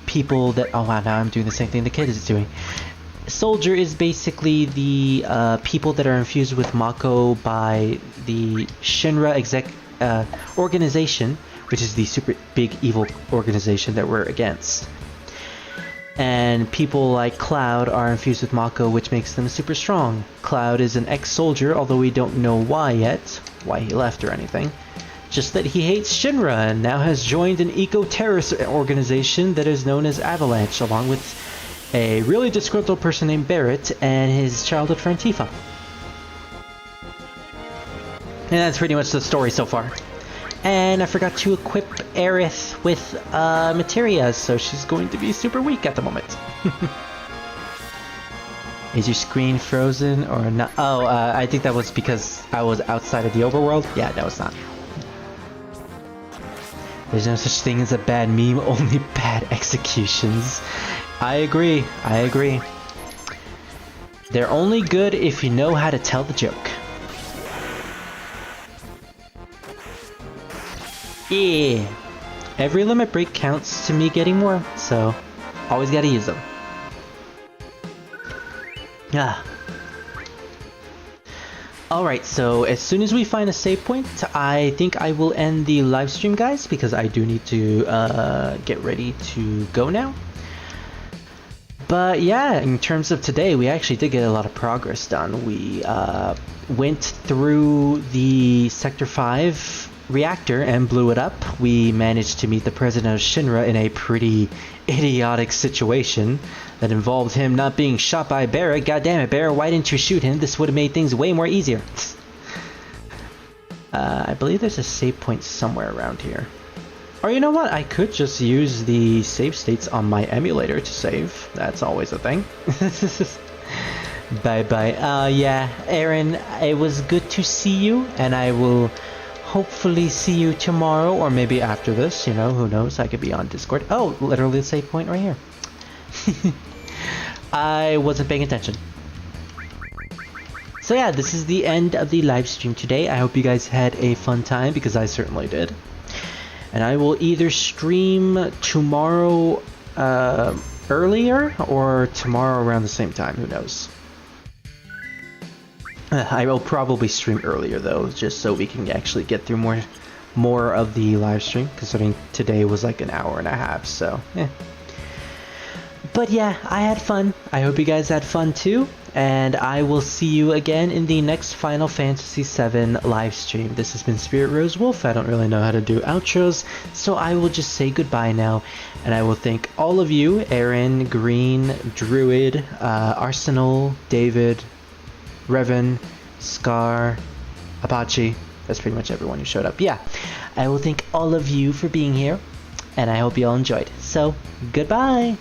people that... Oh wow, now I'm doing the same thing the kid is doing. Soldier is basically the people that are infused with Mako by the Shinra organization, which is the super big evil organization that we're against. And people like Cloud are infused with Mako, which makes them super strong. Cloud is an ex-soldier, although we don't know why yet, why he left or anything. Just that he hates Shinra and now has joined an eco-terrorist organization that is known as Avalanche, along with a really disgruntled person named Barrett and his childhood friend Tifa. And that's pretty much the story so far. And I forgot to equip Aerith with materia, so she's going to be super weak at the moment. Is your screen frozen or not? Oh, I think that was because I was outside of the overworld. Yeah, no, it's not. There's no such thing as a bad meme, only bad executions. I agree, I agree. They're only good if you know how to tell the joke. Yeah, every limit break counts to me getting more, so always gotta use them. Ah. Alright, so as soon as we find a save point, I think I will end the live stream, guys, because I do need to get ready to go now. But yeah, in terms of today, we actually did get a lot of progress done. We went through the Sector 5 reactor and blew it up. We managed to meet the president of Shinra in a pretty idiotic situation that involved him not being shot by Barrett. God damn it, Barrett, why didn't you shoot him? This would have made things way more easier. I believe there's a save point somewhere around here. Or you know what? I could just use the save states on my emulator to save. That's always a thing. Bye bye. Yeah, Aaron, it was good to see you, and I will hopefully see you tomorrow, or maybe after this, you know, who knows, I could be on Discord. Oh, literally the save point right here. I wasn't paying attention. So yeah, this is the end of the live stream today. I hope you guys had a fun time, because I certainly did. And I will either stream tomorrow earlier, or tomorrow around the same time, who knows. I will probably stream earlier though, just so we can actually get through more of the live stream, considering today was like an hour and a half, so yeah. But yeah, I had fun. I hope you guys had fun too, and I will see you again in the next Final Fantasy VII live stream. This has been Spirit Rose Wolf. I don't really know how to do outros, so I will just say goodbye now, and I will thank all of you, Aaron, Green, Druid, Arsenal, David, Revan, Scar, Apache. That's pretty much everyone who showed up. Yeah, I will thank all of you for being here, and I hope you all enjoyed. So, goodbye!